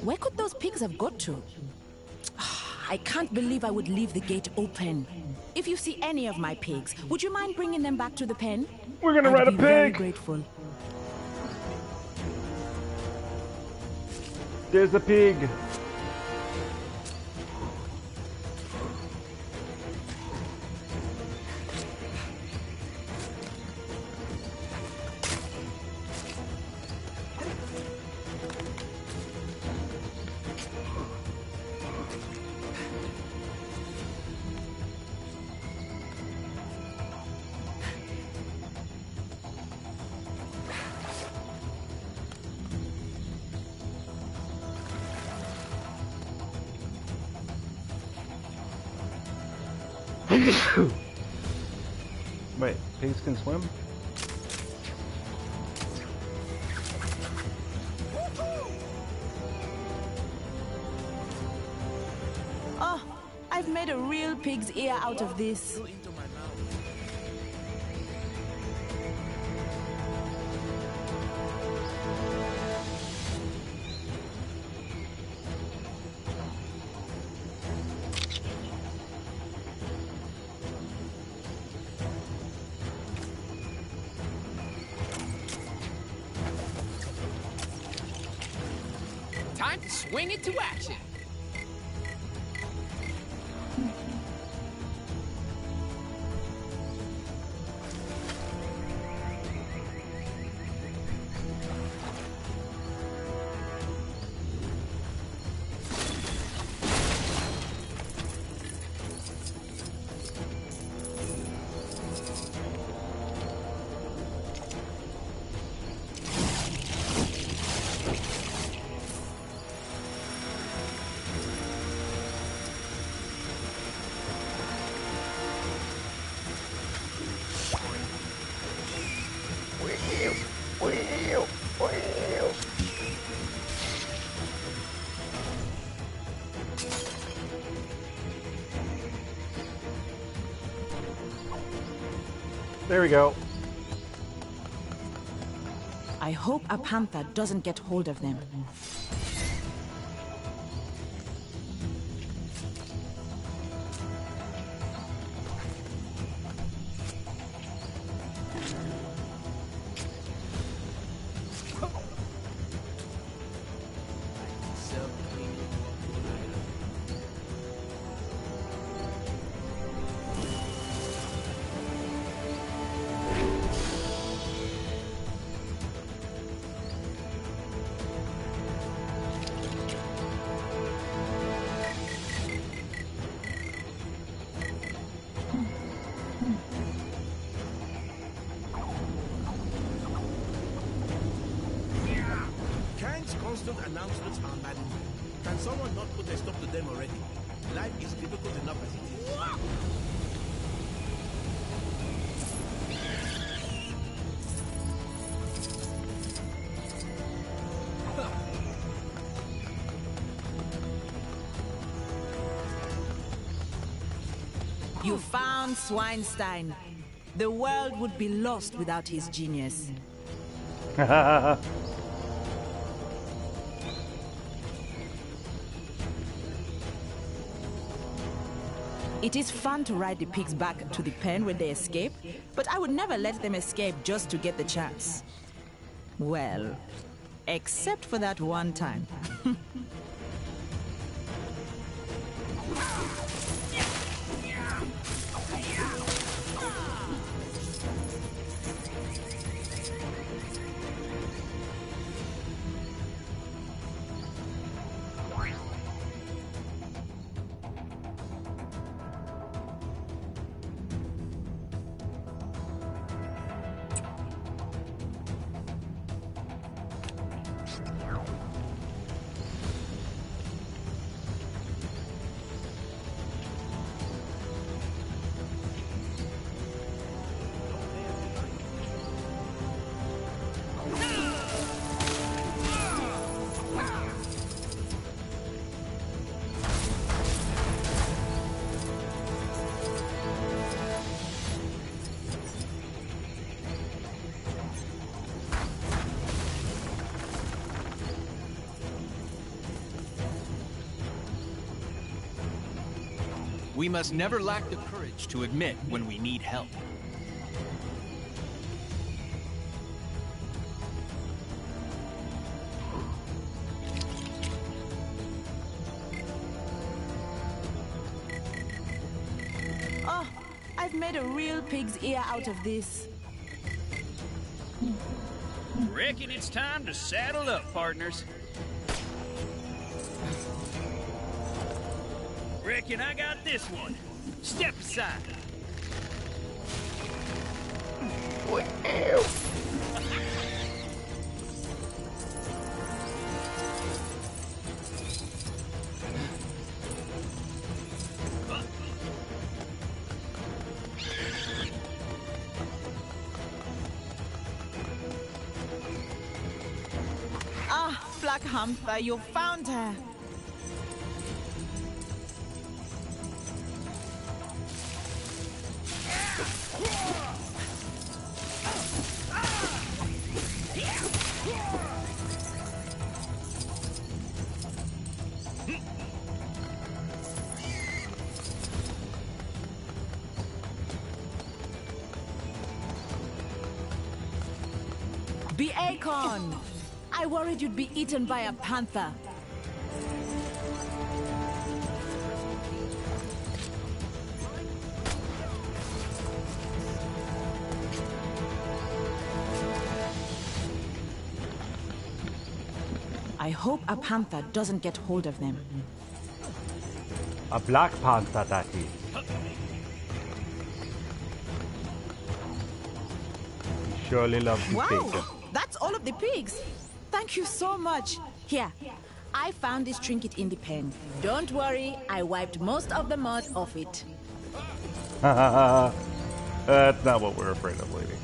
Where could those pigs have got to? I can't believe I would leave the gate open. If you see any of my pigs, would you mind bringing them back to the pen? We're gonna I'd ride a be very pig! grateful. There's the pig! Wait, pigs can swim? Oh, I've made a real pig's ear out of this. Time to swing it to action. There we go. I hope a panther doesn't get hold of them. Kang's constant announcements are maddening. Can someone not put a stop to them already? Life is difficult enough as it is. You found Swinestein. The world would be lost without his genius. It is fun to ride the pigs back to the pen when they escape, but I would never let them escape just to get the chance. Well, except for that one time. We must never lack the courage to admit when we need help. Oh, I've made a real pig's ear out of this. Reckon it's time to saddle up, partners. Reckon I got this one. Step aside. Ah, Black Panther, you found her. The acorn! I worried you'd be eaten by a panther. I hope a panther doesn't get hold of them. A black panther, that is. He surely loves his bacon. Wow! That's all of the pigs! Thank you so much. Here, I found this trinket in the pen. Don't worry, I wiped most of the mud off it. That's not what we're afraid of, lady.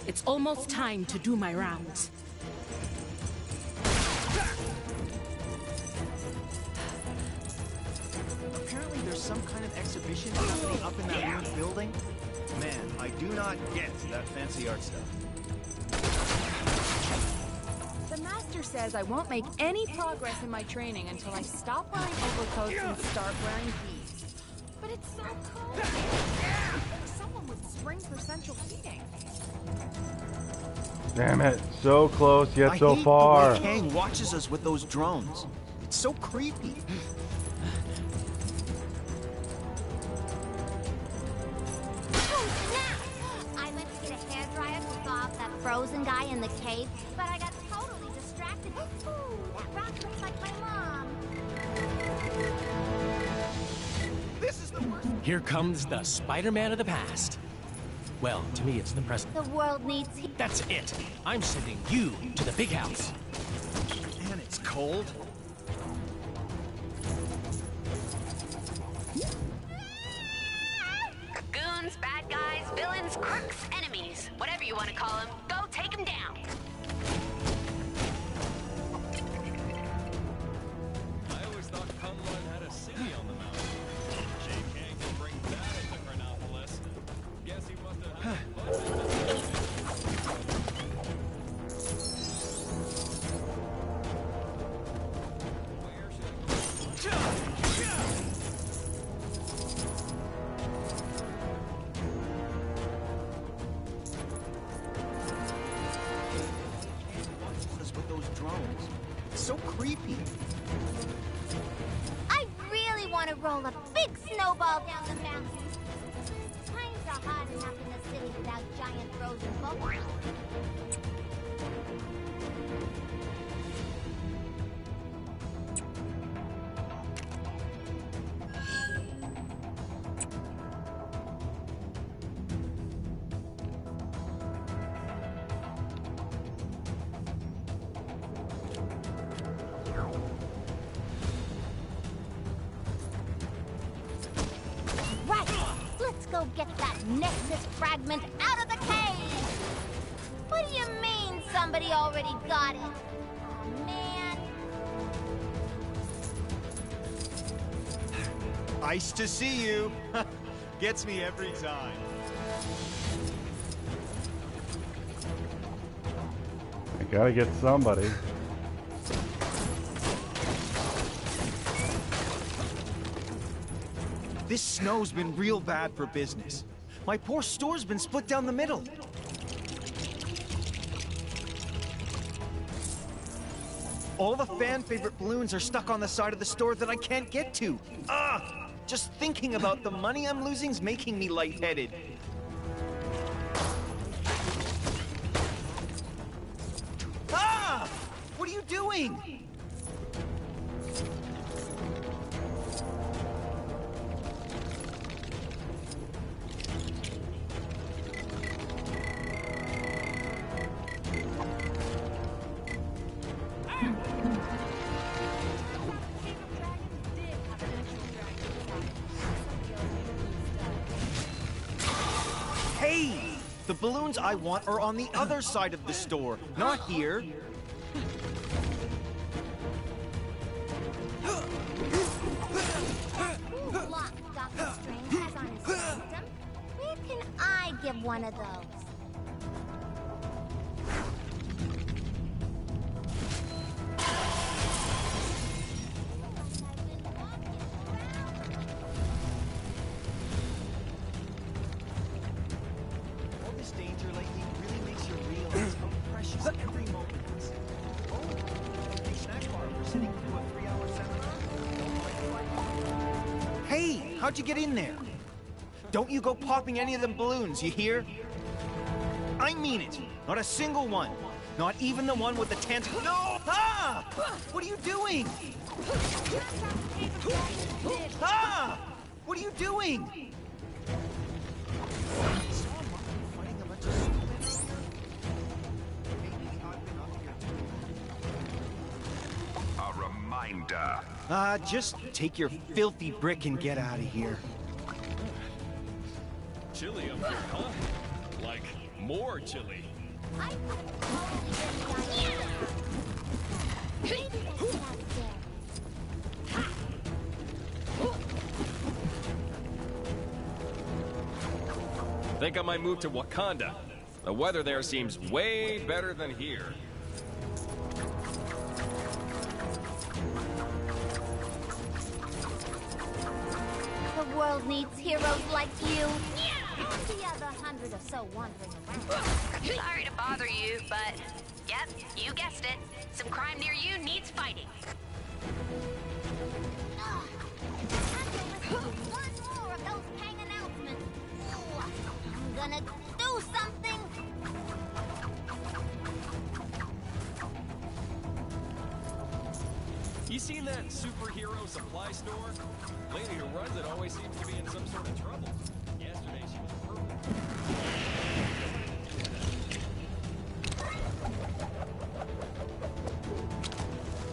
It's almost time to do my rounds. Apparently there's some kind of exhibition happening up in that ruined building. Man, I do not get that fancy art stuff. The master says I won't make any progress in my training until I stop wearing overcoats and start wearing beads. But it's so cold. Someone would spring for central heating. Damn it, so close yet so I hate far. the way Kang watches us with those drones. It's so creepy. I went to get a hairdryer to thaw off that frozen guy in the cave, but I got totally distracted. Ooh, that rock looks like my mom. This is the worst. Here comes the Spider-Man of the past. Well, to me, it's the present. The world needs... That's it. I'm sending you to the big house. Man, it's cold. Goons, bad guys, villains, crooks, enemies. Whatever you want to call them, go take them down. I always thought Kunlun had a city on the mountain. Jay Kang can bring that into Chronopolis. Guess he must have had a bunch of With those drones. It's so creepy. I really want to roll a big snowball down the mountain. Times are hard enough in the city without giant frozen bubbles. Right, let's go go get that Nexus fragment out of the cave! What do you mean somebody already got it? Oh, man. Nice to see you. Gets me every time. I gotta get somebody. This snow's been real bad for business. My poor store's been split down the middle. All the fan-favorite balloons are stuck on the side of the store that I can't get to. Ugh! Just thinking about the money I'm losing's making me lightheaded. Ah! What are you doing? Hey! The balloons I want are on the other side of the store, not here. Locke got the string has on his system. Where can I give one of those? All this danger lately really makes you realize how precious every moment is. Oh, hey, snack bar, we're sitting through a 3-hour seminar. Hey, how'd you get in there? Don't you go popping any of them balloons, you hear? I mean it. Not a single one. Not even the one with the tentacle. No! Ah! What are you doing? Ah! What are you doing? A reminder. Just take your filthy brick and get out of here. Chili up here, huh? Like, more chili. Think I might move to Wakanda. The weather there seems way better than here. The world needs heroes like you. And the other 100 or so wandering around. Sorry to bother you, but yep, you guessed it. Some crime near you needs fighting. One more of those Kang announcements. I'm gonna do something. You seen that superhero supply store? Lady who runs it always seems to be in some sort of trouble. Yesterday she was perfect.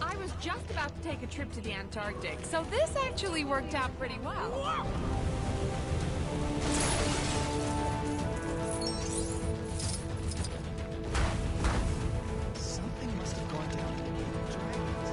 I was just about to take a trip to the Antarctic, so this actually worked out pretty well. Something must have gone down in the Cave of Dragons.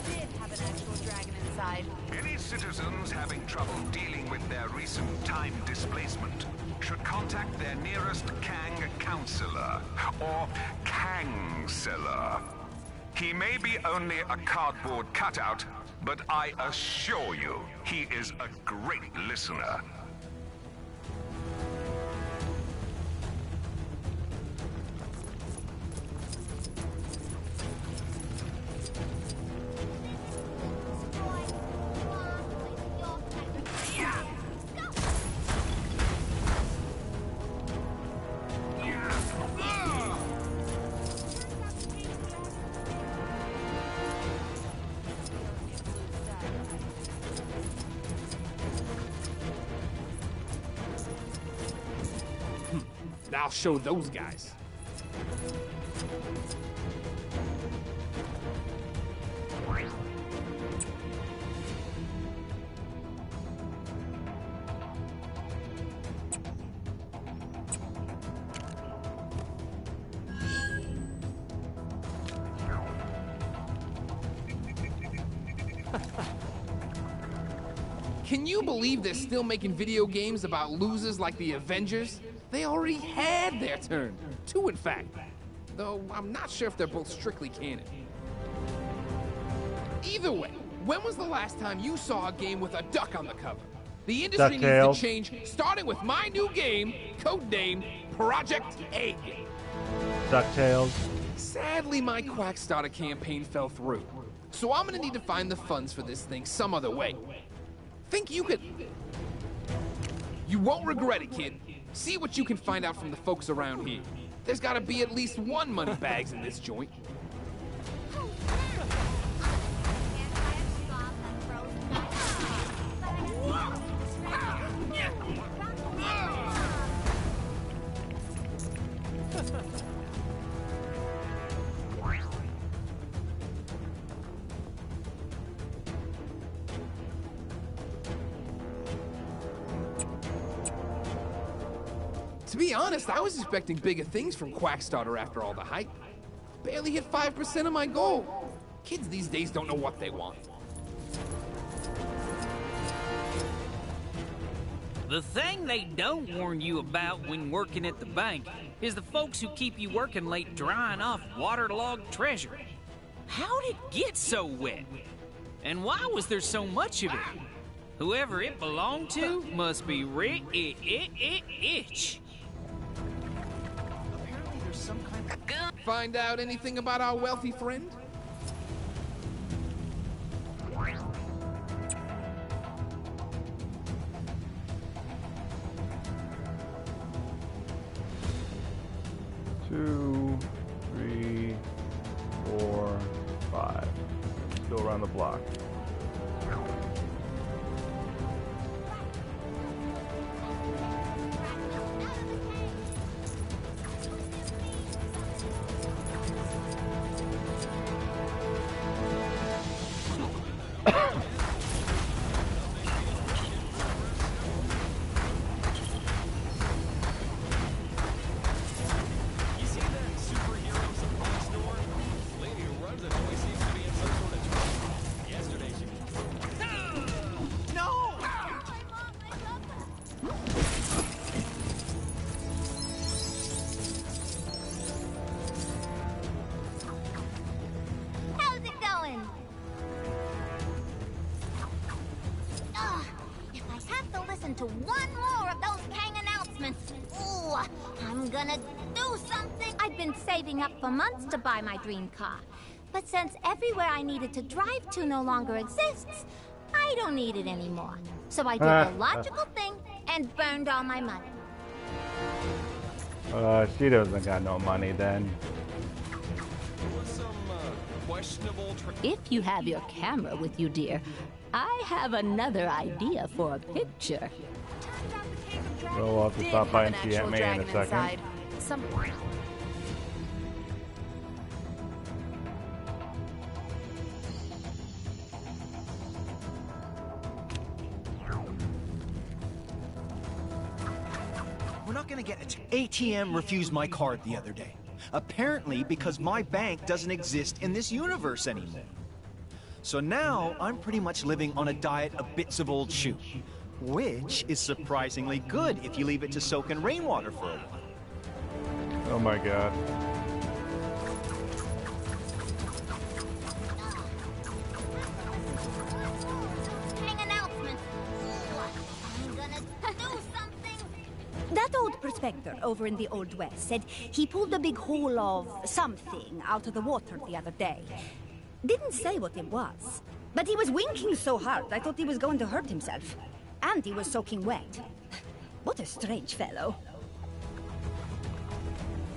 Did have an actual dragon inside. Any citizens having trouble dealing with their recent time displacement should contact their nearest Kang counselor, or Kangseller. He may be only a cardboard cutout, but I assure you, he is a great listener. I'll show those guys. Can you believe they're still making video games about losers like the Avengers? They already had their turn. 2, in fact. Though I'm not sure if they're both strictly canon. Either way, when was the last time you saw a game with a duck on the cover? The industry needs to change, starting with my new game, codenamed Project Egg. DuckTales. Sadly, my Quackstarter campaign fell through. So I'm gonna need to find the funds for this thing some other way. Think you could... You won't regret it, kid. See what you can find out from the folks around here. There's gotta be at least one moneybags in this joint. To be honest, I was expecting bigger things from Quackstarter after all the hype. Barely hit 5% of my goal. Kids these days don't know what they want. The thing they don't warn you about when working at the bank is the folks who keep you working late drying off waterlogged treasure. How'd it get so wet? And why was there so much of it? Whoever it belonged to must be rich. Apparently there's some kind of... Find out anything about our wealthy friend? Two, 3, 4, 5. Go around the block. To one more of those Kang announcements. Ooh, I'm gonna do something. I've been saving up for months to buy my dream car. But since everywhere I needed to drive to no longer exists, I don't need it anymore. So I did the logical thing and burned all my money. She doesn't got no money then. If you have your camera with you, dear, I have another idea for a picture. Well, we'll have to stop by and see Aunt May in a second. We're not gonna get it. ATM refused my card the other day. Apparently because my bank doesn't exist in this universe anymore. So now I'm pretty much living on a diet of bits of old shoe, which is surprisingly good if you leave it to soak in rainwater for a while. Oh my god. That old prospector over in the Old West said he pulled a big hole of something out of the water the other day. Didn't say what it was, but he was winking so hard I thought he was going to hurt himself. And he was soaking wet. What a strange fellow.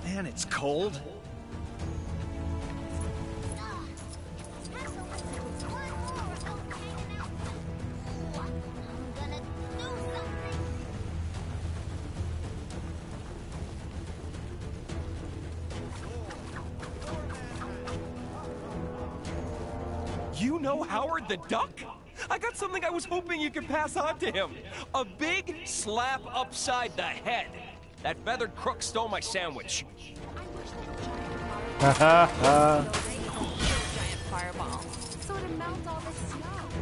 Man, it's cold. You know Howard the Duck? I got something I was hoping you could pass on to him. A big slap upside the head. That feathered crook stole my sandwich. Giant fireball. So to melt all this snow.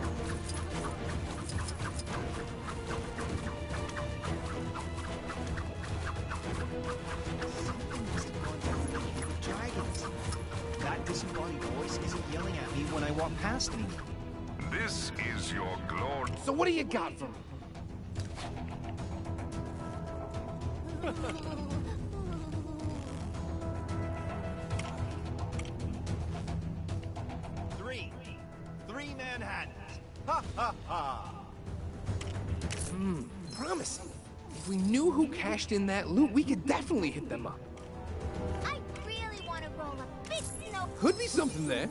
disembodied voice isn't yelling at me when I walk past anymore. This is your glory. So what do you got for me? Three Manhattans. Ha ha ha. Promising. If we knew who cashed in that loot, we could definitely hit them up. I really want to roll a big snow. Could be something there.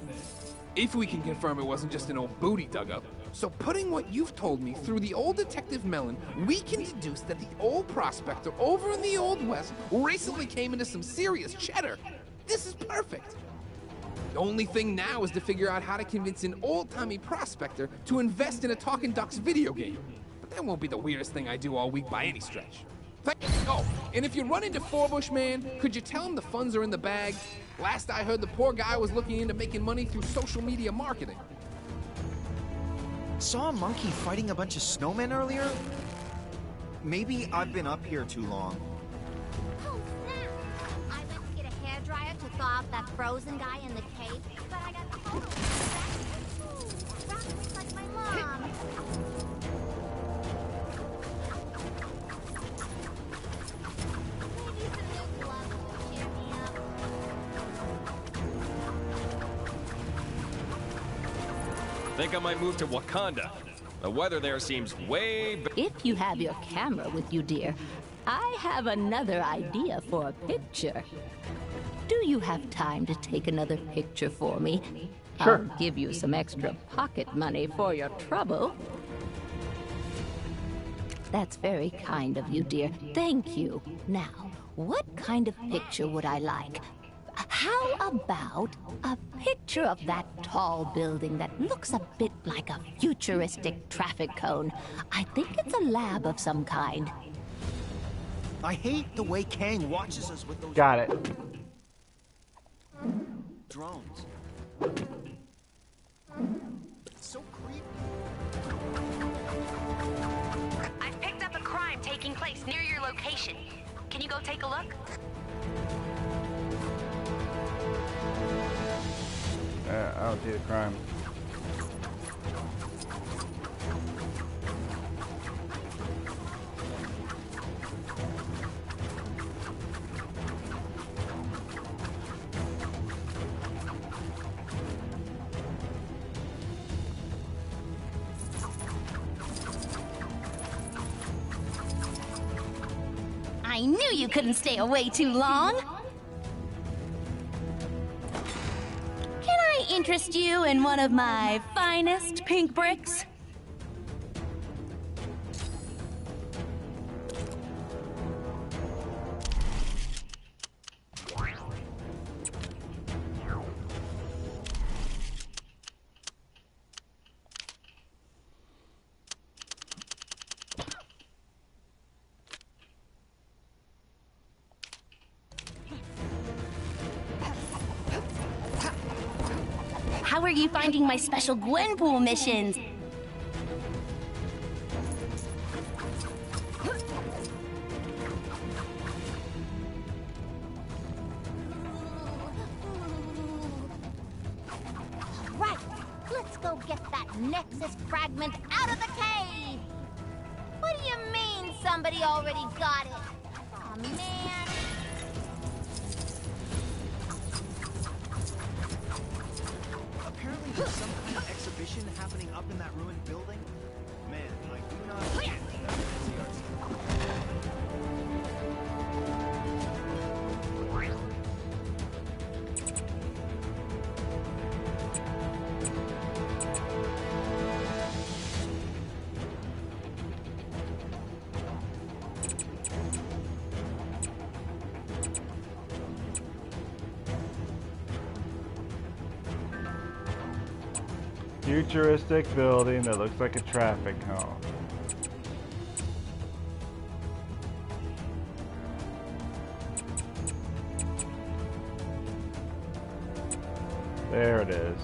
If we can confirm it wasn't just an old booty dug up. So putting what you've told me through the old Detective Mellon, we can deduce that the old prospector over in the Old West recently came into some serious cheddar. This is perfect. The only thing now is to figure out how to convince an old-timey prospector to invest in a Talking Ducks video game. But that won't be the weirdest thing I do all week by any stretch. Oh, and if you run into Forbush Man, could you tell him the funds are in the bag? Last I heard, the poor guy was looking into making money through social media marketing. Saw a monkey fighting a bunch of snowmen earlier? Maybe I've been up here too long. Oh, snap! I went to get a hairdryer to thaw out that frozen guy in the cave, but I got the photo. Ooh, Rock looks like my mom. Maybe some new gloves will cheer me up. Think I might move to Wakanda. The weather there seems way better. If you have your camera with you, dear, I have another idea for a picture. Do you have time to take another picture for me? Sure. I'll give you some extra pocket money for your trouble. That's very kind of you, dear. Thank you. Now, what kind of picture would I like? How about a picture of that tall building that looks a bit like a futuristic traffic cone? I think it's a lab of some kind. I hate the way Kang watches us with those... Got it. drones. So creepy. I've picked up a crime taking place near your location. Can you go take a look? I don't see the crime. I knew you couldn't stay away too long. Can I interest you in one of my finest pink bricks? How are you finding my special Gwenpool missions? Right, let's go get that Nexus fragment out of the cave! What do you mean somebody already got it? Aw, man. Apparently there's some kind of exhibition happening up in that ruined building. Man, I do not get that Futuristic building that looks like a traffic cone. There it is.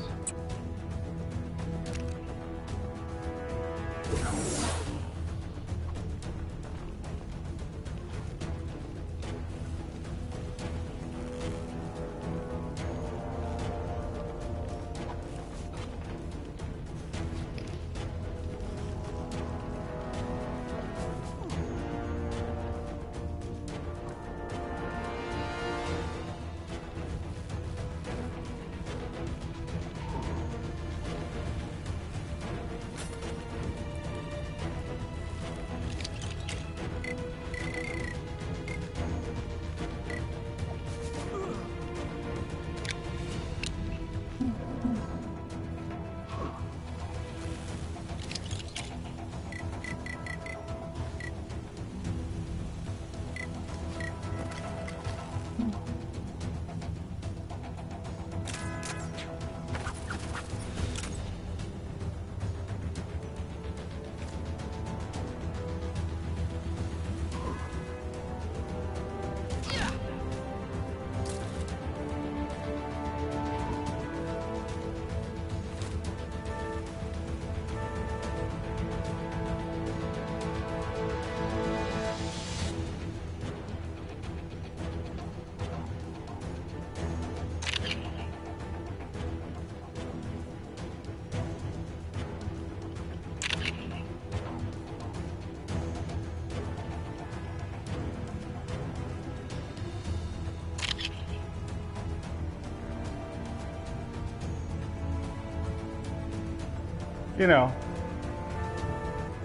You know,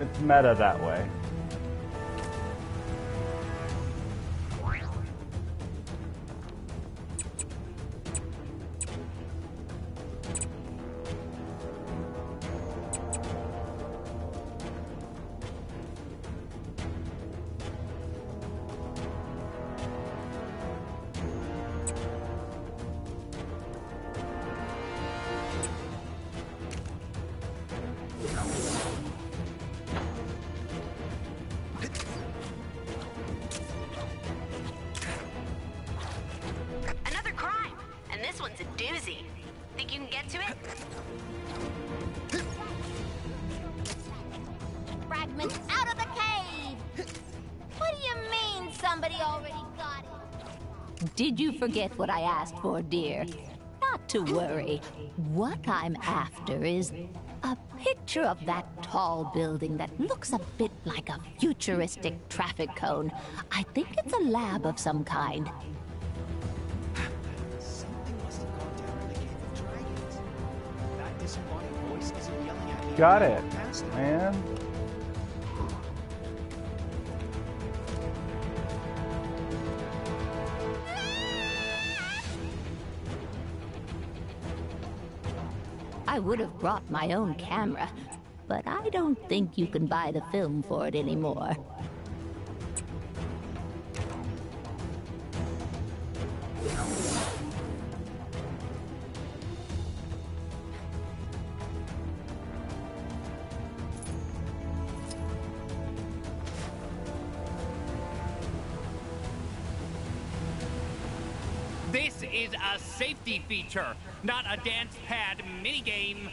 it's meta that way. Another crime, and this one's a doozy. Think you can get to it? Fragments out of the cave! What do you mean somebody already got it? Did you forget what I asked for, dear? Not to worry. What I'm after is a picture of that tall building that looks a bit like a futuristic traffic cone. I think it's a lab of some kind. Something must have gone down in the Cave of Dragons. That disembodied voice isn't yelling at me. Got it, Past it. man. I would have brought my own camera, but I don't think you can buy the film for it anymore. This is a safety feature, not a dance pad minigame.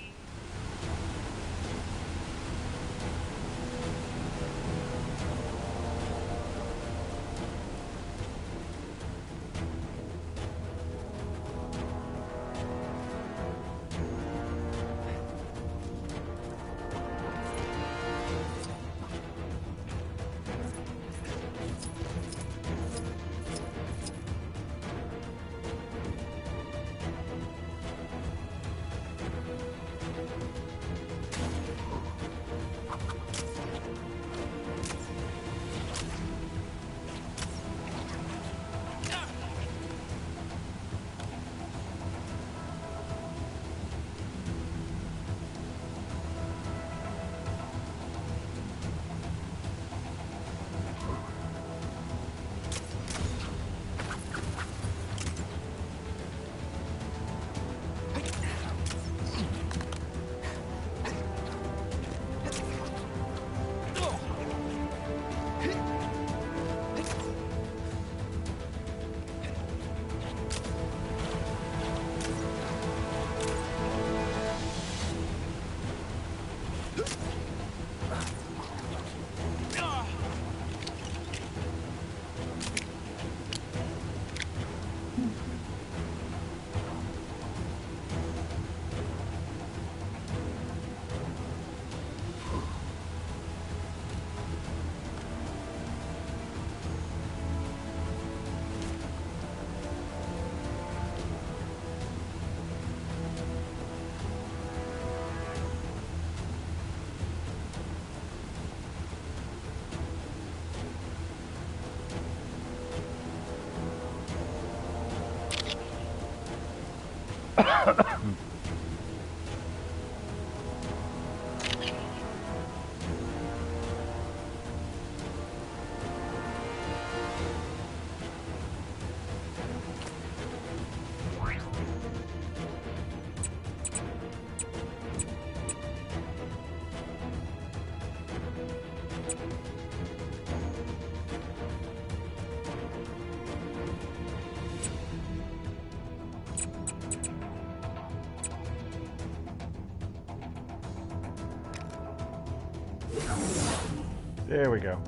There we go.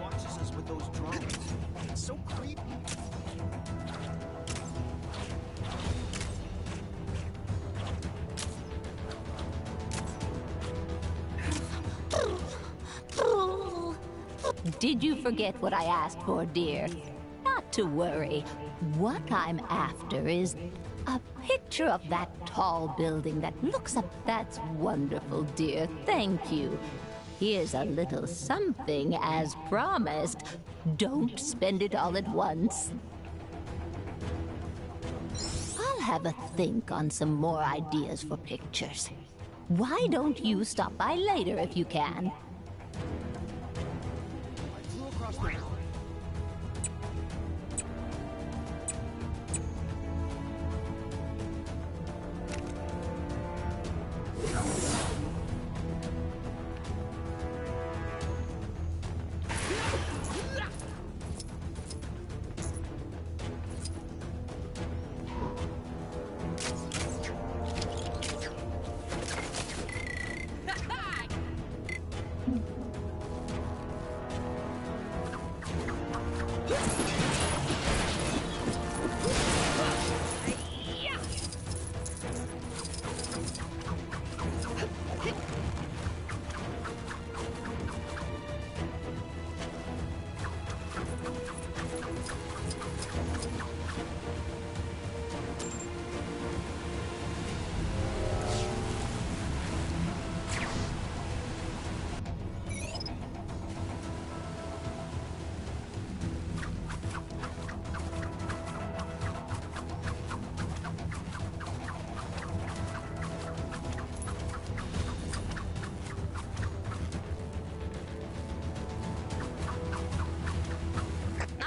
Watches us with those drones. It's so creepy. Did you forget what I asked for, dear? Not to worry. What I'm after is a picture of that tall building that looks up. That's wonderful, dear. Thank you. Here's a little something as promised. Don't spend it all at once. I'll have a think on some more ideas for pictures. Why don't you stop by later if you can?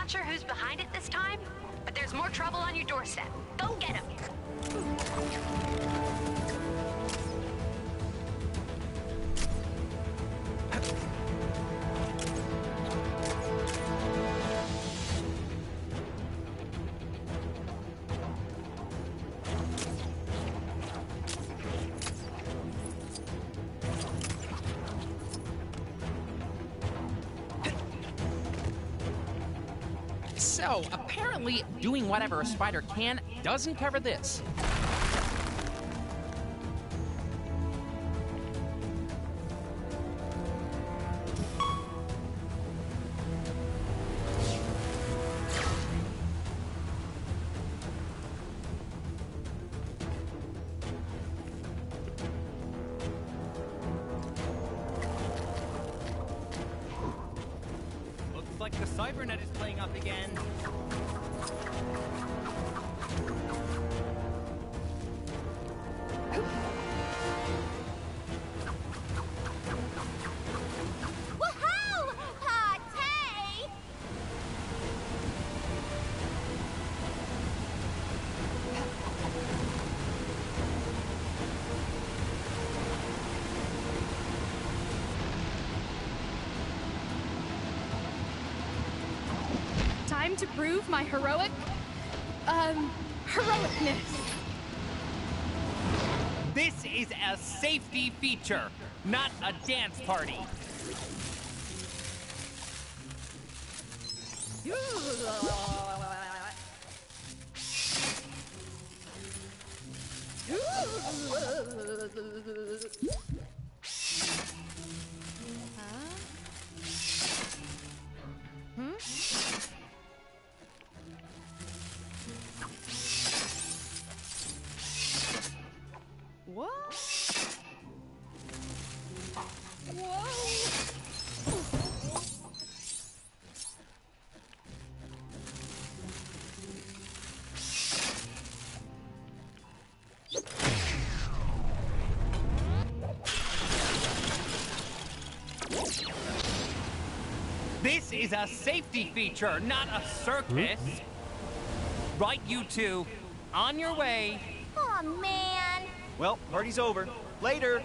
Sure who's behind it this time, but there's more trouble on your doorstep. Go get him. So, apparently, doing whatever a spider can doesn't cover this. Looks like the Cybernet is playing up again. Woohoo! Party! Time to prove my heroicness. This is a safety feature, not a dance party. What? Whoa! This is a safety feature, not a circus. Right, you two. On your way. Aw, man. Well, party's over. Later.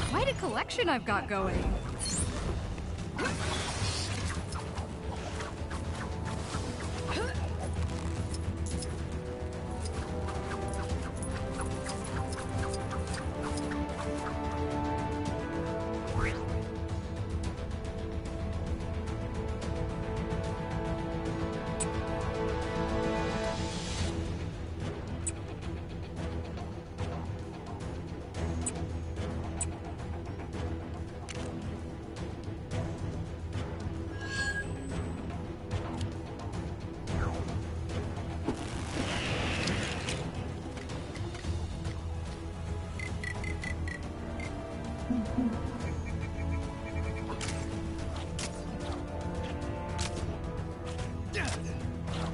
Quite a collection I've got going.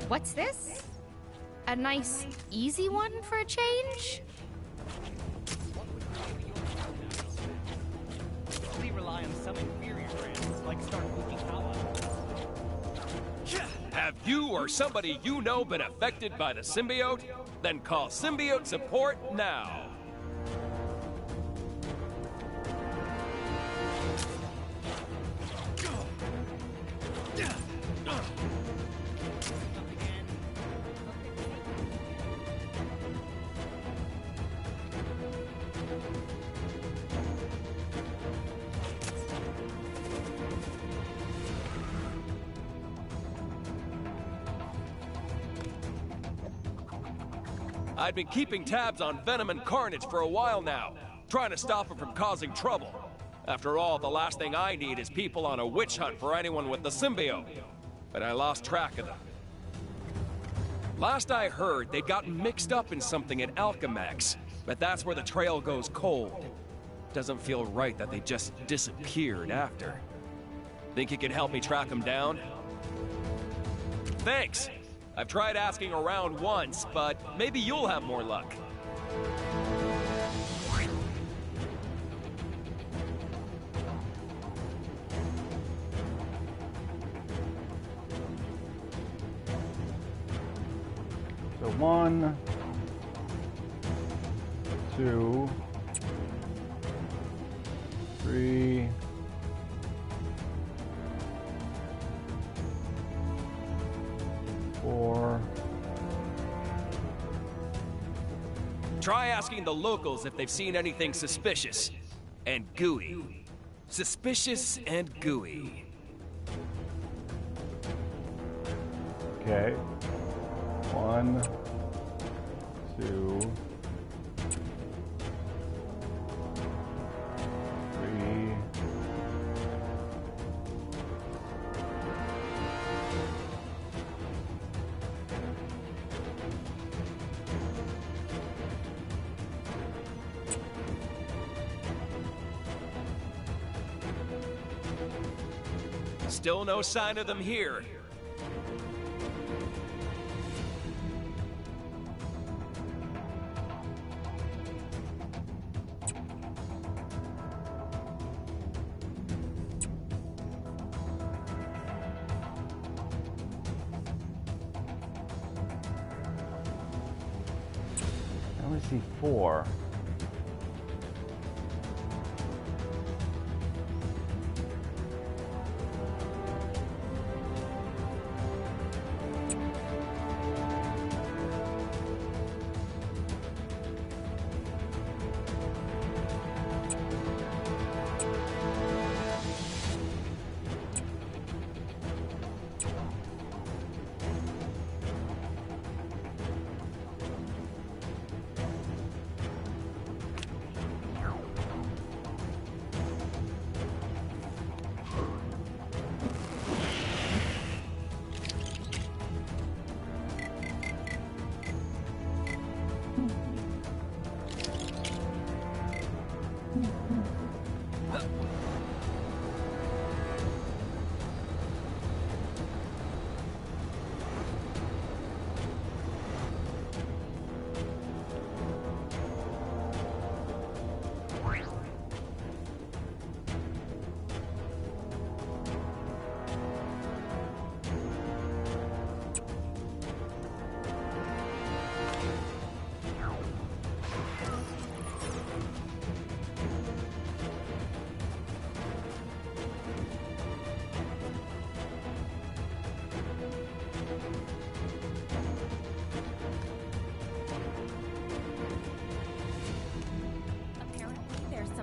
What's this? A nice, easy one for a change? We rely on some inferior brands, like Stark Fujisawa. Have you or somebody you know been affected by the symbiote? Then call Symbiote Support now. I've been keeping tabs on Venom and Carnage for a while now, trying to stop them from causing trouble. After all, the last thing I need is people on a witch hunt for anyone with the symbiote. But I lost track of them. Last I heard, they'd gotten mixed up in something at Alchemax, but that's where the trail goes cold. Doesn't feel right that they just disappeared after. Think you could help me track them down? Thanks! I've tried asking around once, but maybe you'll have more luck. So 1, 2, 3, 4. Try asking the locals if they've seen anything suspicious. And gooey. Suspicious and gooey. Okay. 1, 2, 3. Still no sign of them here. I only see 4.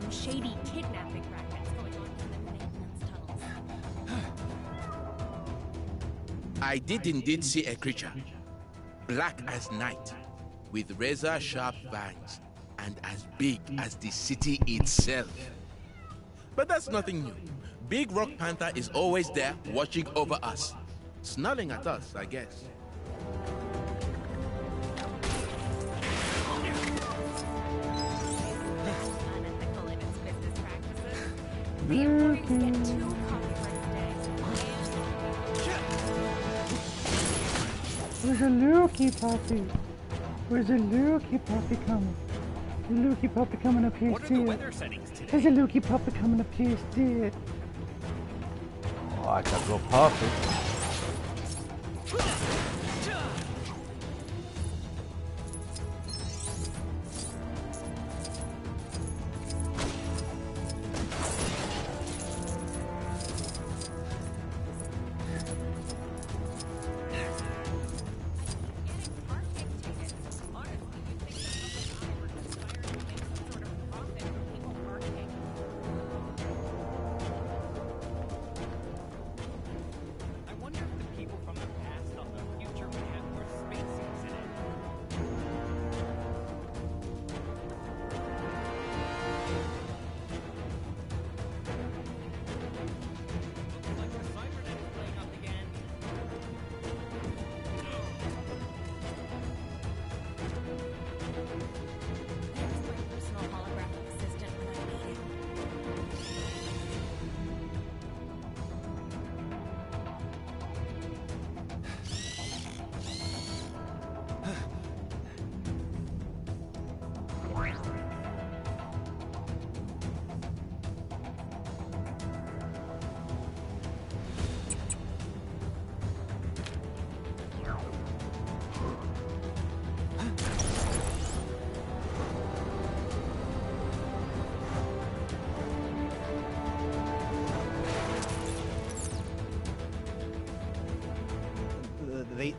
Shady kidnapping rackets going on in the maintenance tunnels. I did indeed see a creature, black as night, with razor-sharp fangs, and as big as the city itself. But that's nothing new. Big Rock Panther is always there, watching over us. Snarling at us, I guess. The employees get 2 coffee for today. Where's a Lukey puppy? Where's a Lukey puppy coming? The Lukey puppy coming up here. What are the weather settings today? There's a Lukey puppy coming up here. Dead. Oh, I got go puppy.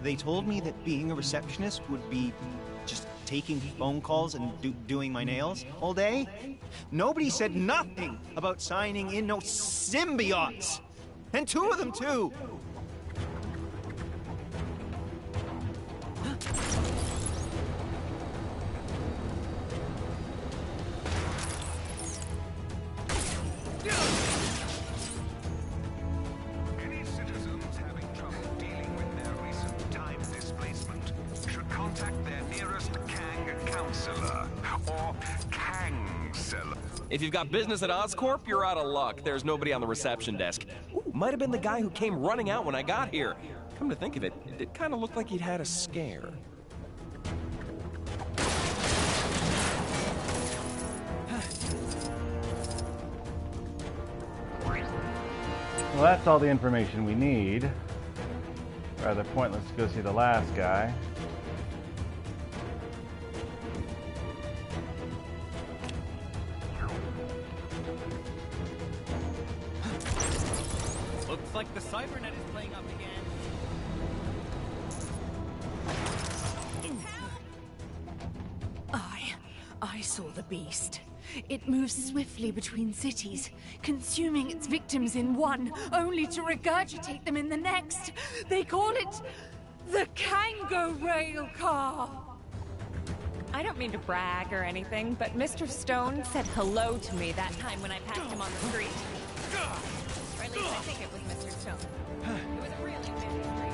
They told me that being a receptionist would be just taking phone calls and doing my nails all day. Nobody said nothing about signing in no symbiotes. And 2 of them, too. If you've got business at Oscorp, you're out of luck. There's nobody on the reception desk. Ooh, might have been the guy who came running out when I got here. Come to think of it, it kind of looked like he'd had a scare. Well, that's all the information we need. Rather pointless to go see the last guy. Looks like the Cybernet is playing up again. I saw the beast. It moves swiftly between cities, consuming its victims in one, only to regurgitate them in the next. They call it the Kango Rail Car. I don't mean to brag or anything, but Mr. Stone said hello to me that time when I passed him on the street. Or at least I think it was Mr. Stone. It was a really busy street.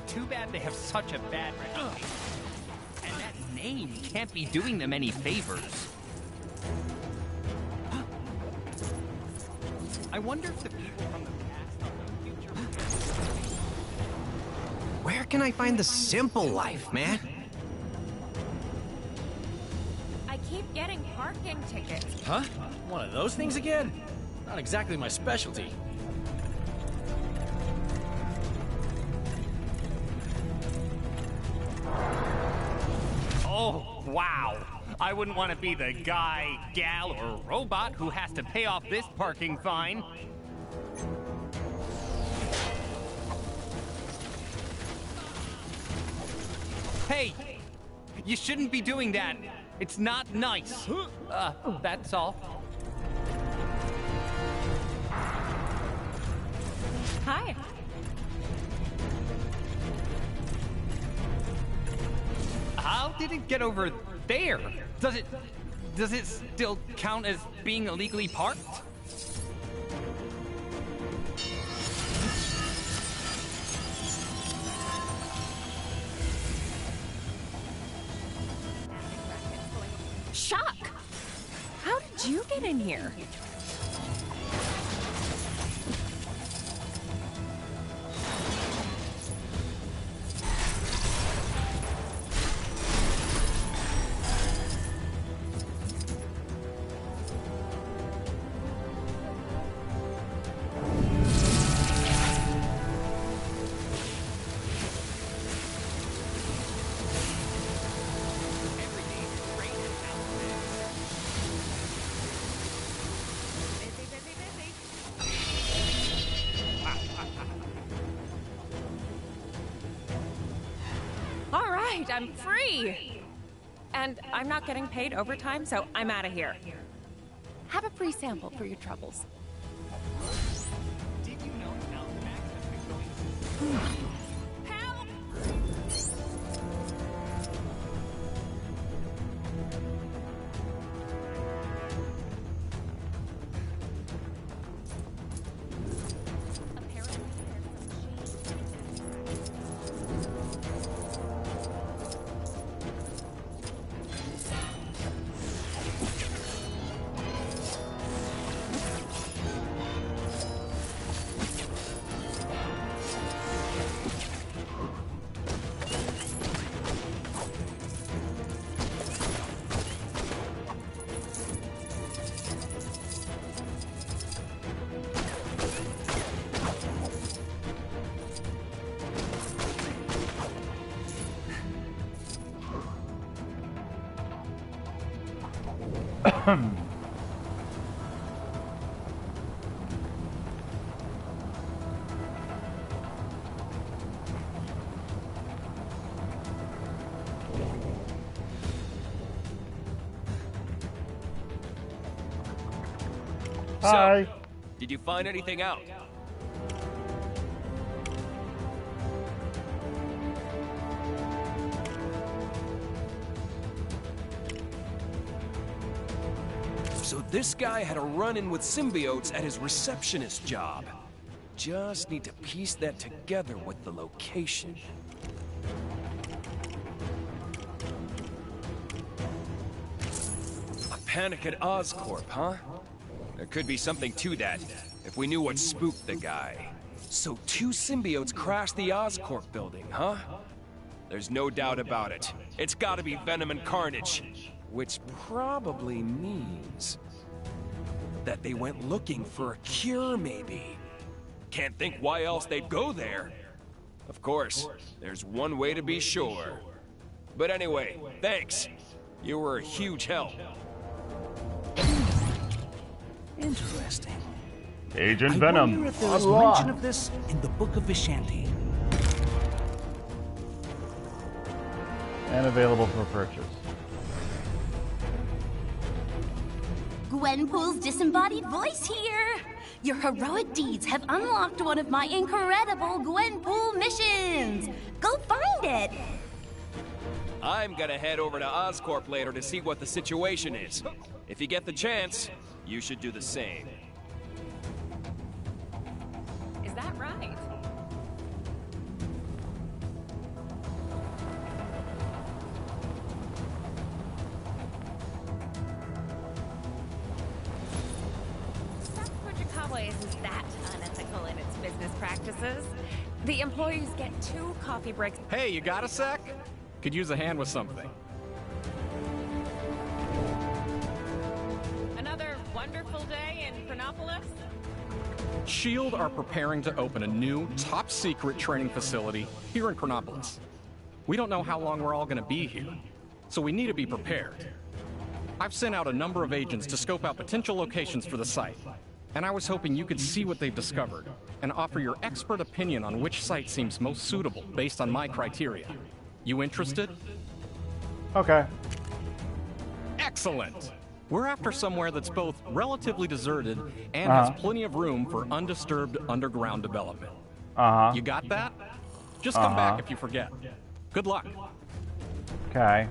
Too bad they have such a bad reputation. And that name can't be doing them any favors. I wonder if the people from the past are the future. Where can I find the simple life, man? I keep getting parking tickets. Huh? One of those things again? Not exactly my specialty. Oh, wow. I wouldn't want to be the guy, gal, or robot who has to pay off this parking fine. Hey! You shouldn't be doing that. It's not nice. That's all. Hi. How did it get over there? Does it still count as being illegally parked? Shock! How did you get in here? right, I'm free! And I'm not getting paid overtime, so I'm out of here. Have a free sample for your troubles. Did you know Alchemax has been going... Help! So, did you find anything out? So this guy had a run-in with symbiotes at his receptionist job. Just need to piece that together with the location. A panic at Oscorp, huh? There could be something to that, if we knew what spooked the guy. So 2 symbiotes crashed the Oscorp building, huh? There's no doubt about it. It's gotta be Venom and Carnage. Which probably means that they went looking for a cure, maybe. Can't think why else they'd go there. Of course, there's one way to be sure. But anyway, thanks. You were a huge help. Interesting. Agent I Venom. wonder if there is Unlocked. mention of this in the Book of Vishanti. And available for purchase. Gwenpool's disembodied voice here! Your heroic deeds have unlocked one of my incredible Gwenpool missions! Go find it! I'm gonna head over to Oscorp later to see what the situation is. If you get the chance, you should do the same. Is that right? Fujikawa isn't that unethical in its business practices. The employees get 2 coffee breaks. Hey, you got a sec? Could use a hand with something. Another wonderful day in Chronopolis? SHIELD are preparing to open a new, top-secret training facility here in Chronopolis. We don't know how long we're all gonna be here, so we need to be prepared. I've sent out a number of agents to scope out potential locations for the site, and I was hoping you could see what they've discovered and offer your expert opinion on which site seems most suitable based on my criteria. You interested? Okay. Excellent! We're after somewhere that's both relatively deserted and Uh-huh. has plenty of room for undisturbed underground development. Uh-huh. You got that? Just come Uh-huh. back if you forget. Good luck. Okay.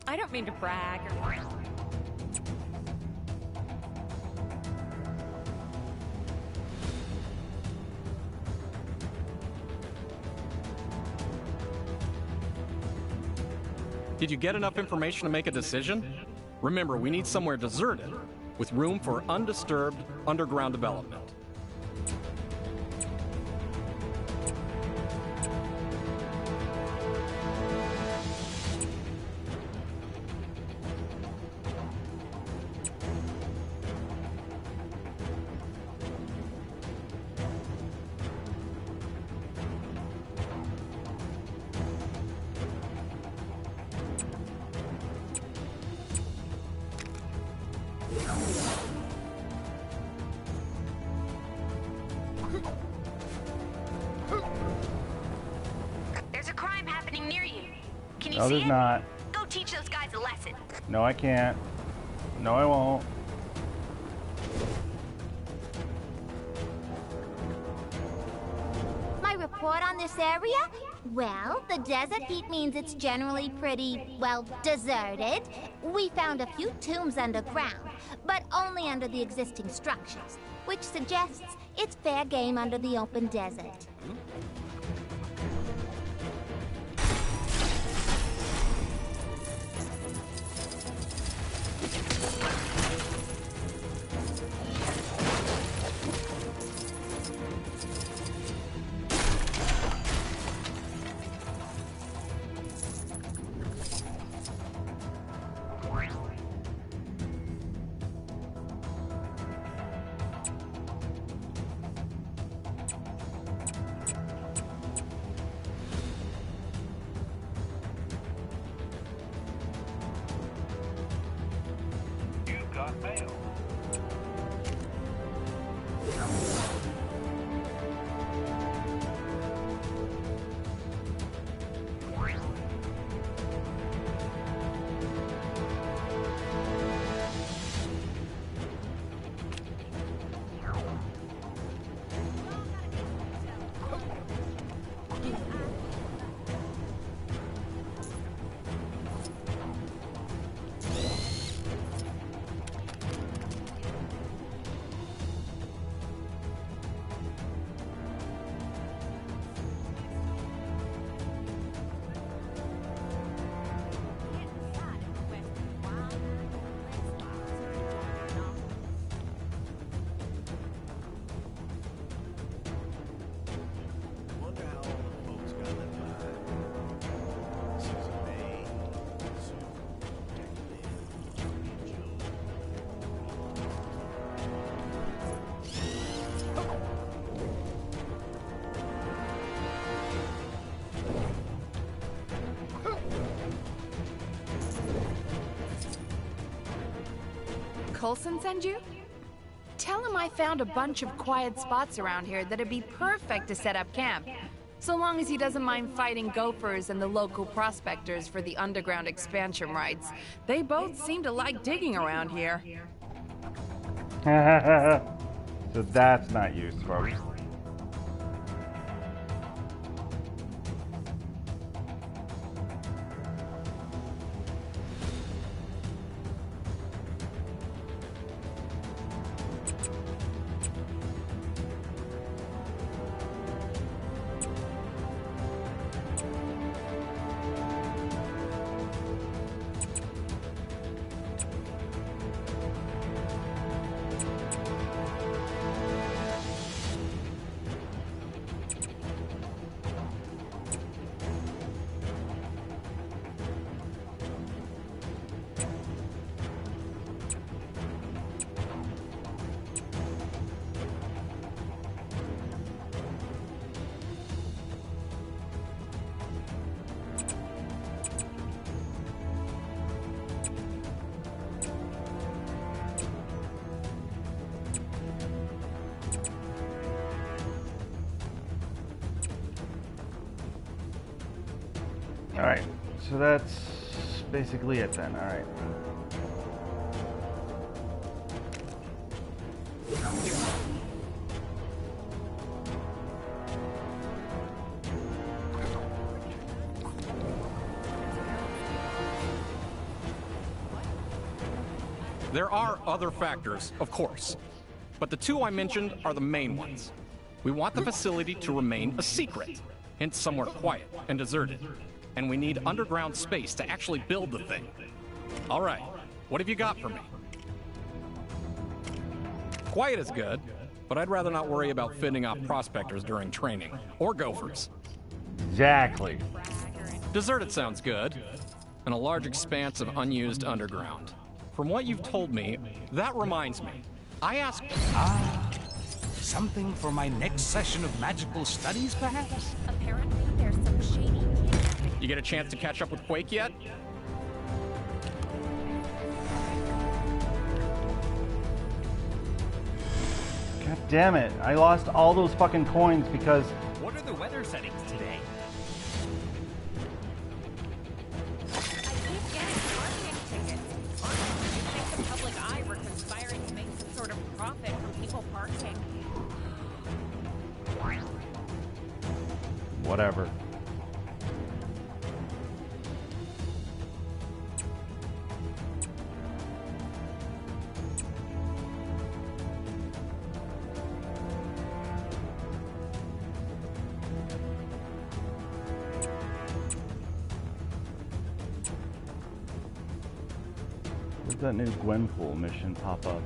I don't mean to brag or... Did you get enough information to make a decision? Remember, we need somewhere deserted, with room for undisturbed underground development. There's a crime happening near you. Can you No, see there's it? not. Go teach those guys a lesson. No, I can't. No, I won't. My report on this area? Well, the desert heat means it's generally pretty, well, deserted. We found a few tombs underground, but only under the existing structures, which suggests it's fair game under the open desert. Coulson send you? Tell him I found a bunch of quiet spots around here that'd be perfect to set up camp. So long as he doesn't mind fighting gophers and the local prospectors for the underground expansion rights. They both seem to like digging around here. So that's not used, folks. Alright, so that's basically it then, alright. There are other factors, of course, but the two I mentioned are the main ones. We want the facility to remain a secret, hence somewhere quiet and deserted. And we need underground space to actually build the thing. All right, what have you got for me? Quiet is good, but I'd rather not worry about fending off prospectors during training. Or gophers. Exactly. Deserted sounds good. And a large expanse of unused underground. From what you've told me, that reminds me. I asked... Something for my next session of magical studies, perhaps? Apparently, there's some shady... You get a chance to catch up with Quake yet? God damn it. I lost all those fucking coins because... What are the weather settings today? I keep getting parking tickets. Honestly, you'd think the public eye were conspiring to make some sort of profit from people parking. Whatever. Where's that new Gwenpool mission pop up?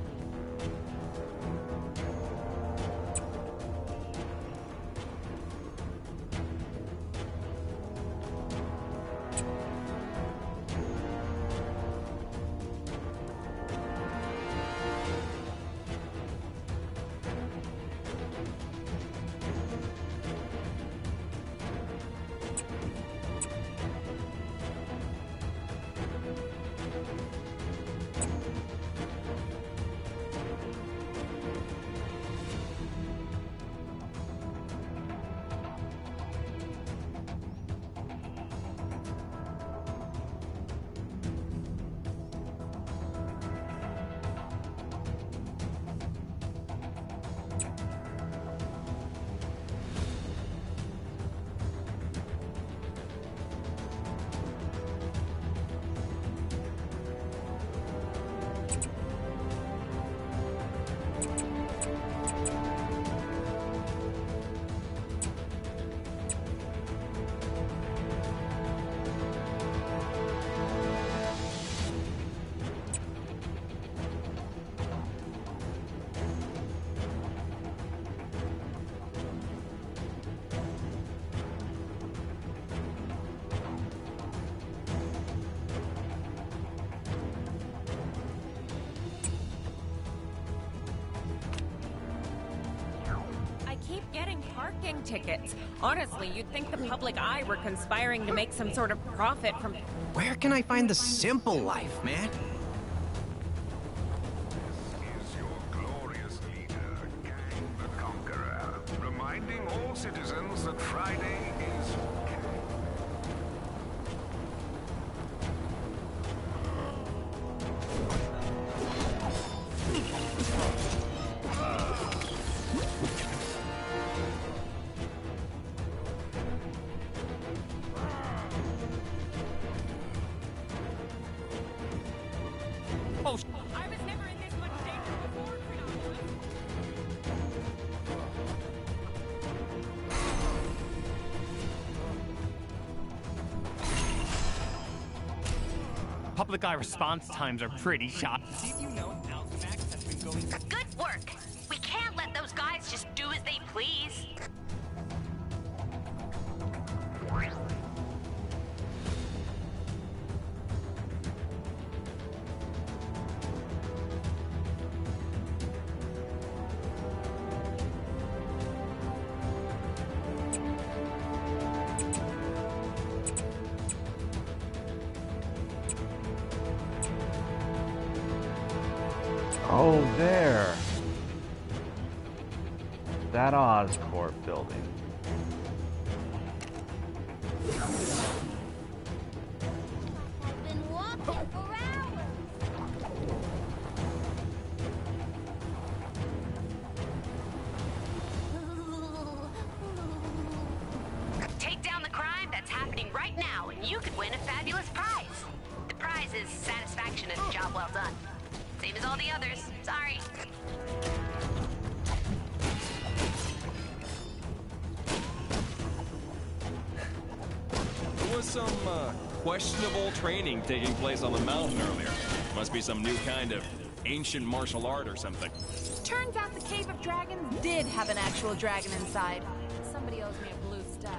Parking tickets. Honestly, you'd think the public eye were conspiring to make some sort of profit from... Where can I find the simple life, man? This is your glorious leader, Gang the Conqueror, reminding all citizens that Friday is... Public eye response times are pretty shot. Did you know Alchemax has been going... Good work! We can't let those guys just do as they please. Oh, there. That Oscorp building. Been walking for hours. Take down the crime that's happening right now, and you could win a fabulous prize. The prize is satisfaction and a job well done. Same as all the others. Sorry. was some, questionable training taking place on the mountain earlier. Must be some new kind of ancient martial art or something. Turns out the Cave of Dragons did have an actual dragon inside. Somebody owes me a blue stud.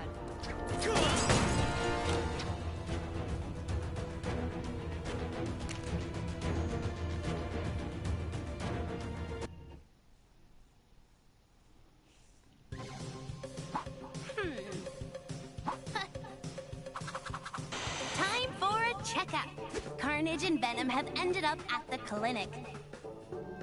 Time for a checkup. Carnage and Venom have ended up at the clinic.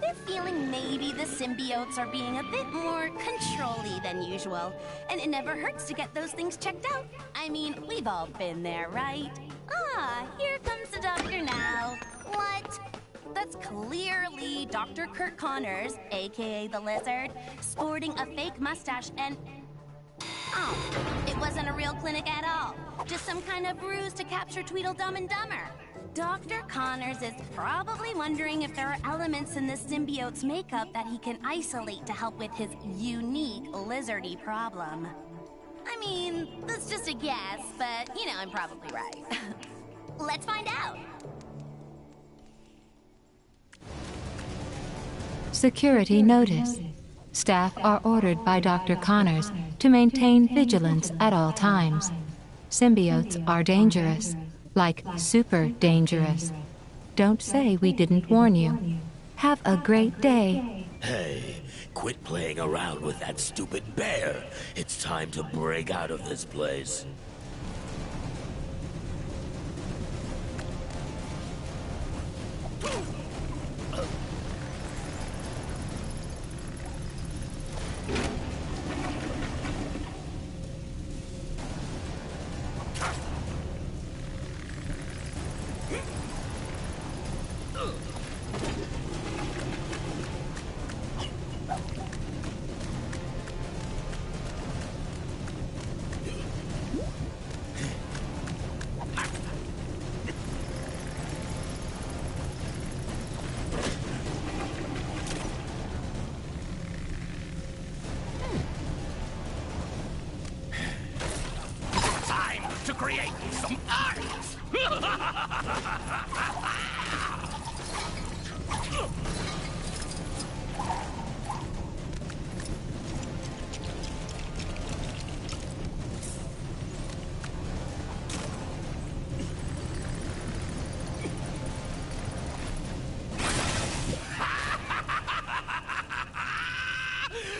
They're feeling maybe the symbiotes are being a bit more control-y than usual. And it never hurts to get those things checked out. I mean, we've all been there, right? Ah, here comes the doctor now. What? That's clearly Dr. Kurt Connors, aka the Lizard, sporting a fake mustache and... Oh, it wasn't a real clinic at all. Just some kind of ruse to capture Tweedledum and Dumber. Dr. Connors is probably wondering if there are elements in the symbiote's makeup that he can isolate to help with his unique lizardy problem. I mean, that's just a guess, but, you know, I'm probably right. Let's find out. Security notice. Staff are ordered by Dr. Connors to maintain vigilance at all times. Symbiotes are dangerous, like super dangerous. Don't say we didn't warn you. Have a great day. Hey, quit playing around with that stupid bear. It's time to break out of this place. Create some art!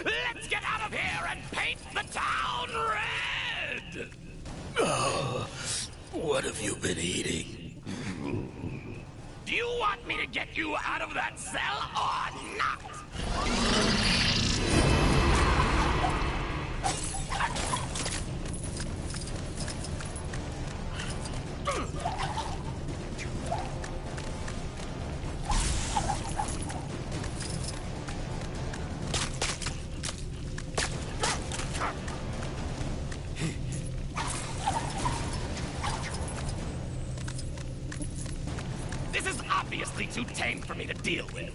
Let's get out of here and paint the town red! What have you been eating? Do you want me to get you out of that cell or not? This is obviously too tame for me to deal with.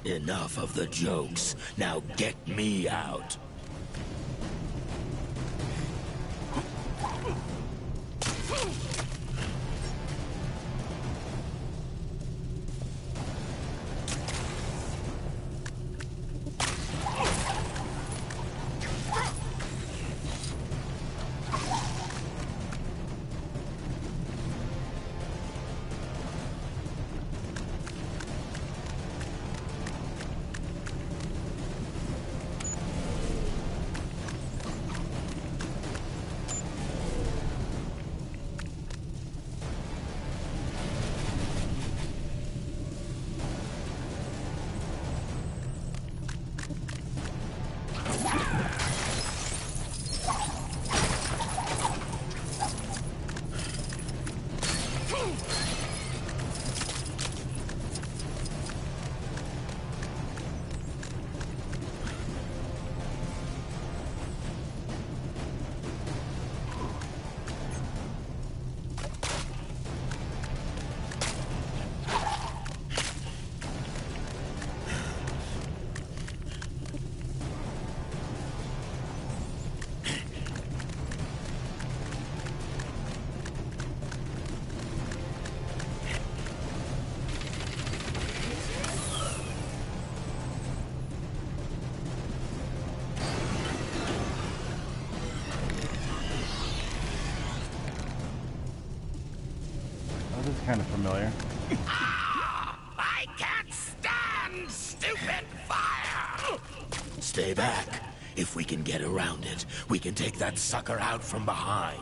Enough of the jokes. Now get me out. kind of familiar. I can't stand stupid fire! Stay back. If we can get around it, we can take that sucker out from behind.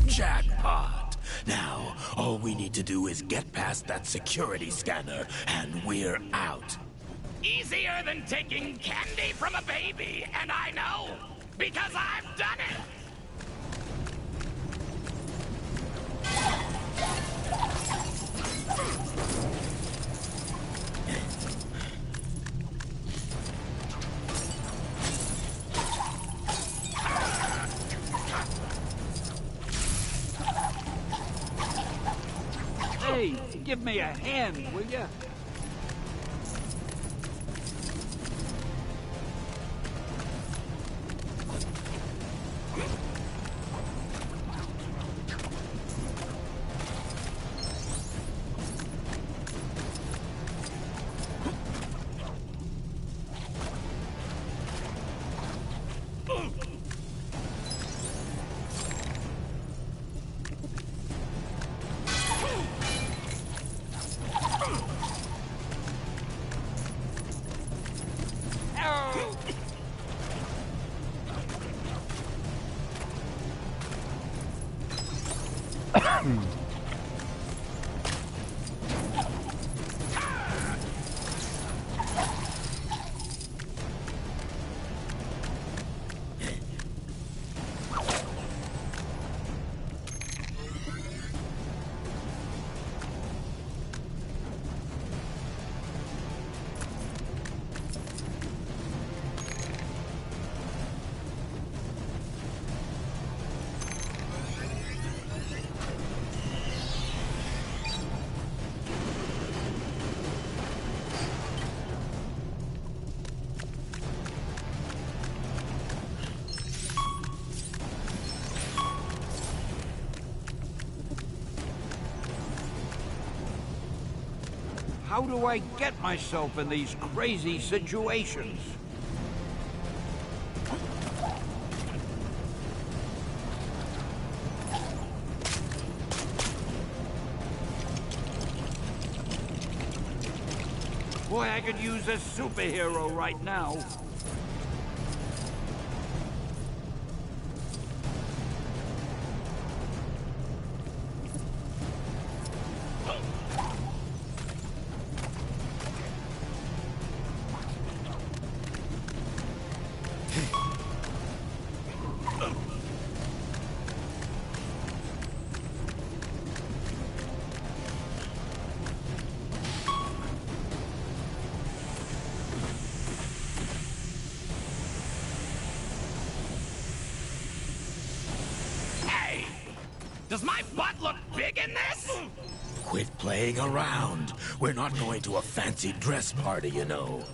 Jackpot! Now, all we need to do is get past that security scanner, and we're out. Easier than taking candy from a baby, and I know, because I've done it! Hey, give me a hand, will ya? How do I get myself in these crazy situations? Boy, I could use a superhero right now. Does my butt look big in this? Quit playing around. We're not going to a fancy dress party, you know.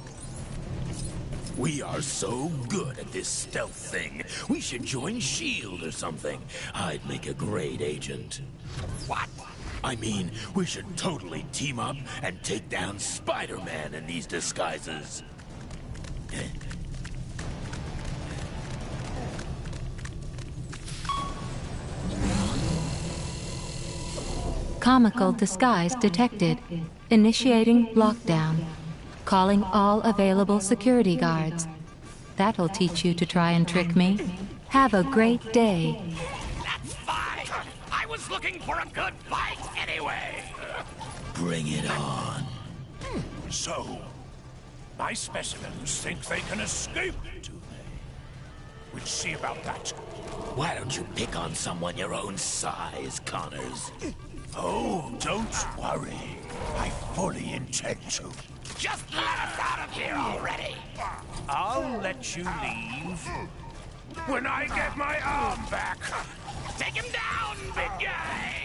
We are so good at this stealth thing. We should join S.H.I.E.L.D. or something. I'd make a great agent. What? I mean, we should totally team up and take down Spider-Man in these disguises. Comical disguise detected. Initiating lockdown. Calling all available security guards. That'll teach you to try and trick me. Have a great day. That's fine. I was looking for a good fight anyway. Bring it on. So, My specimens think they can escape, do they? We'll see about that. Why don't you pick on someone your own size, Connors? Oh, don't worry. I fully intend to. Just let us out of here already! I'll let you leave when I get my arm back. Take him down, big guy!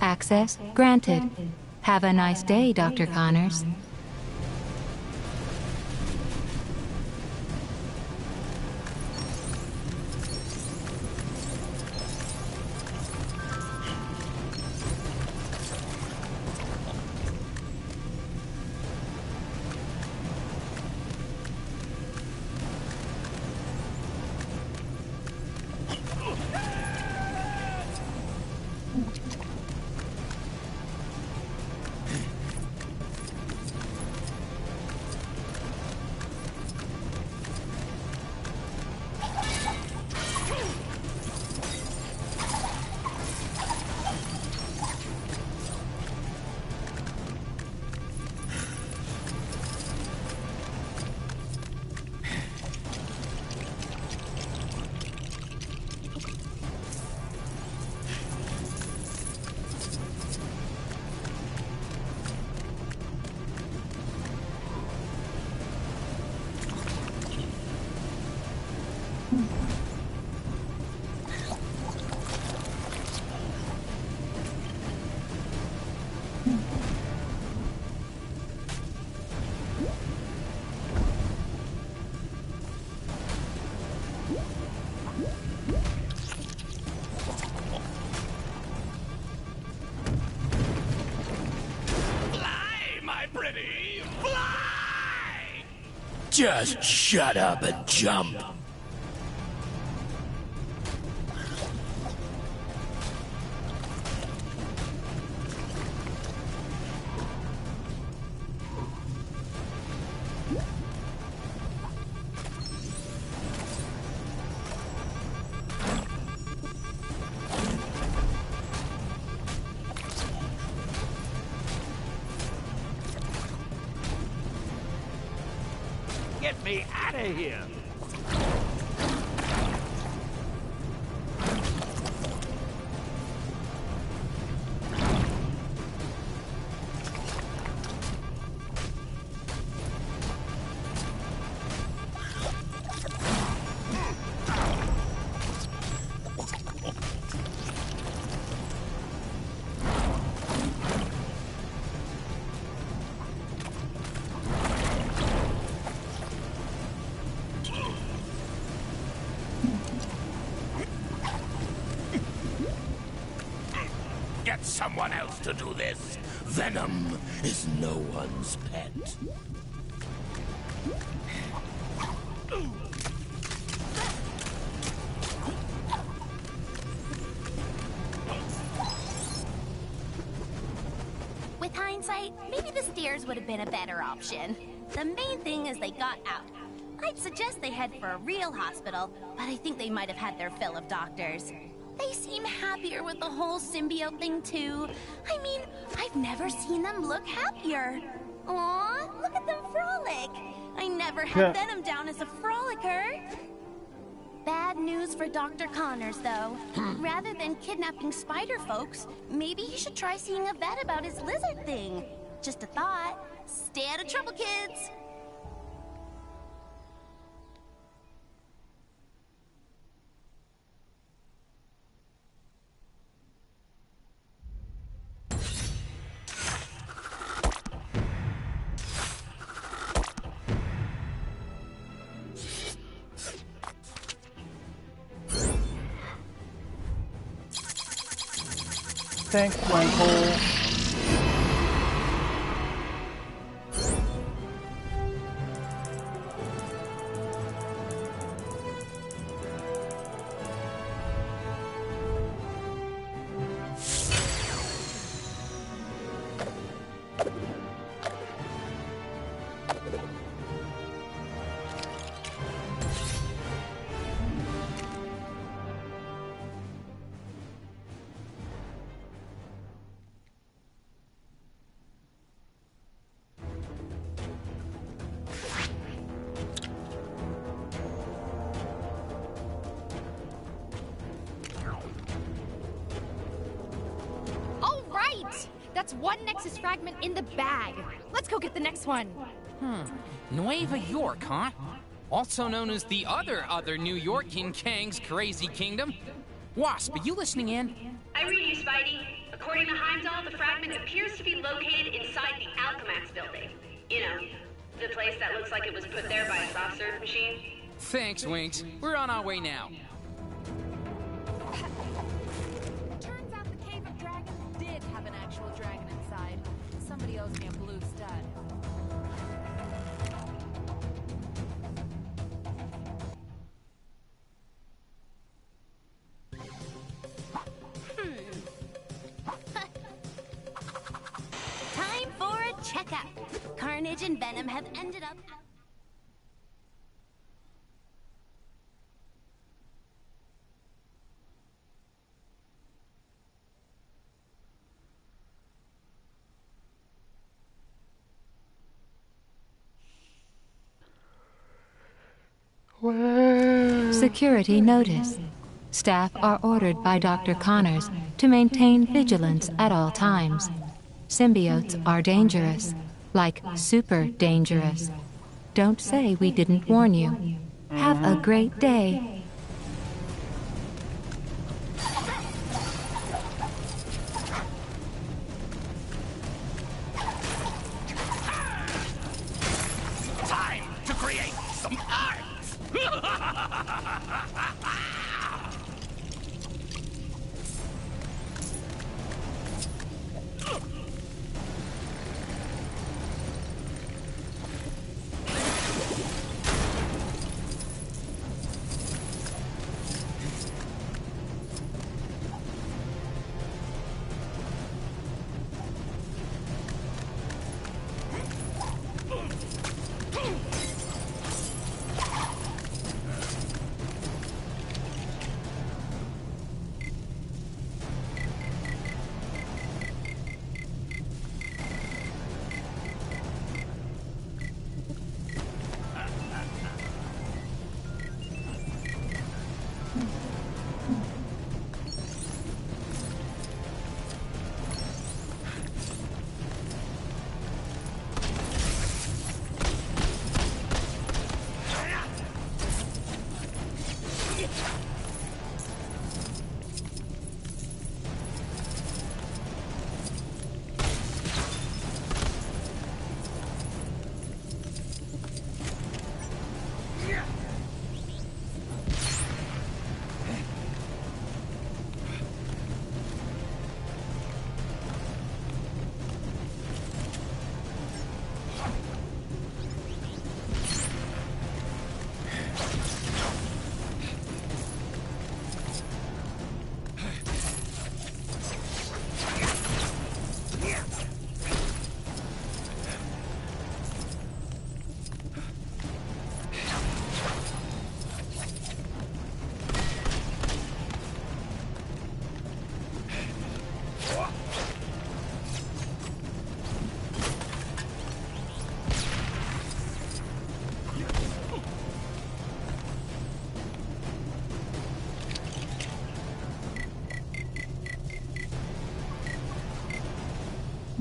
Access granted. Have a nice day, Dr. Connors. Just shut up and jump. Get me out of here! Get someone else to do this. Venom is no one's pet. With hindsight, maybe the stairs would have been a better option. The main thing is they got out. I'd suggest they head for a real hospital, but I think they might have had their fill of doctors. They seem happier with the whole symbiote thing, too. I mean, I've never seen them look happier. Aw, look at them frolic. I never had Venom down as a frolicker. Bad news for Dr. Connors, though. Rather than kidnapping spider folks, maybe he should try seeing a vet about his lizard thing. Just a thought. Stay out of trouble, kids. Thanks, Twinkle. That's one Nexus fragment in the bag. Let's go get the next one. Nueva York, huh? Also known as the other New York in Kang's crazy kingdom. Wasp, are you listening in? I read you, Spidey. According to Heimdall, the fragment appears to be located inside the Alchemax building. You know, the place that looks like it was put there by a soft serve machine. Thanks, Winks. We're on our way now. Turns out the Cave of Dragons did have an actual dragon inside. Somebody owes me a blue stud. Time for a checkup. Carnage and Venom have ended up... Security notice. Staff are ordered by Dr. Connors to maintain vigilance at all times. Symbiotes are dangerous, like super dangerous. Don't say we didn't warn you. Have a great day. Time to create some art!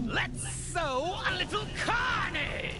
Let's sow a little carnage!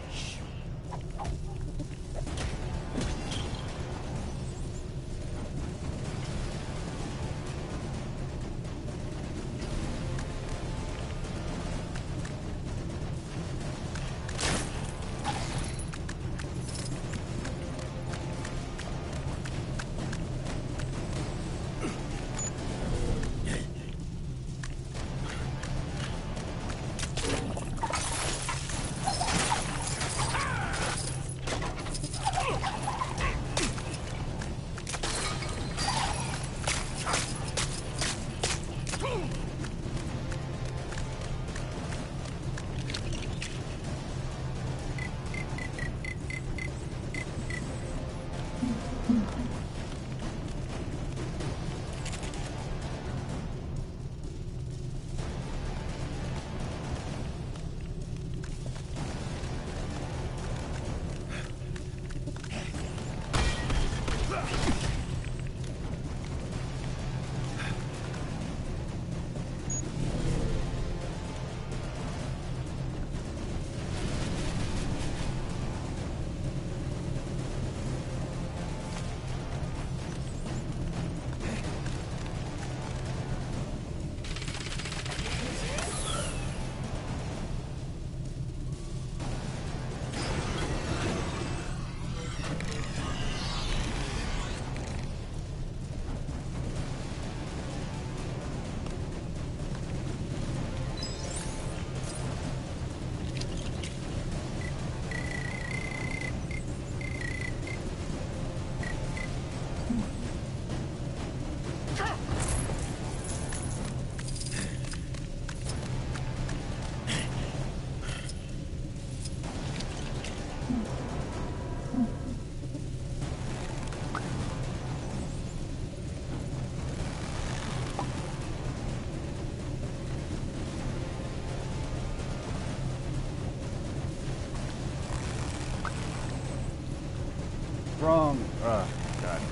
Wrong. God damn it.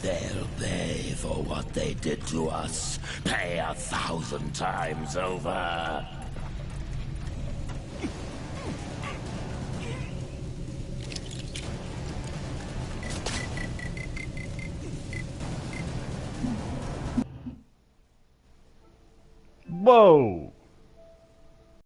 They'll pay for what they did to us. Pay 1,000 times over. Whoa!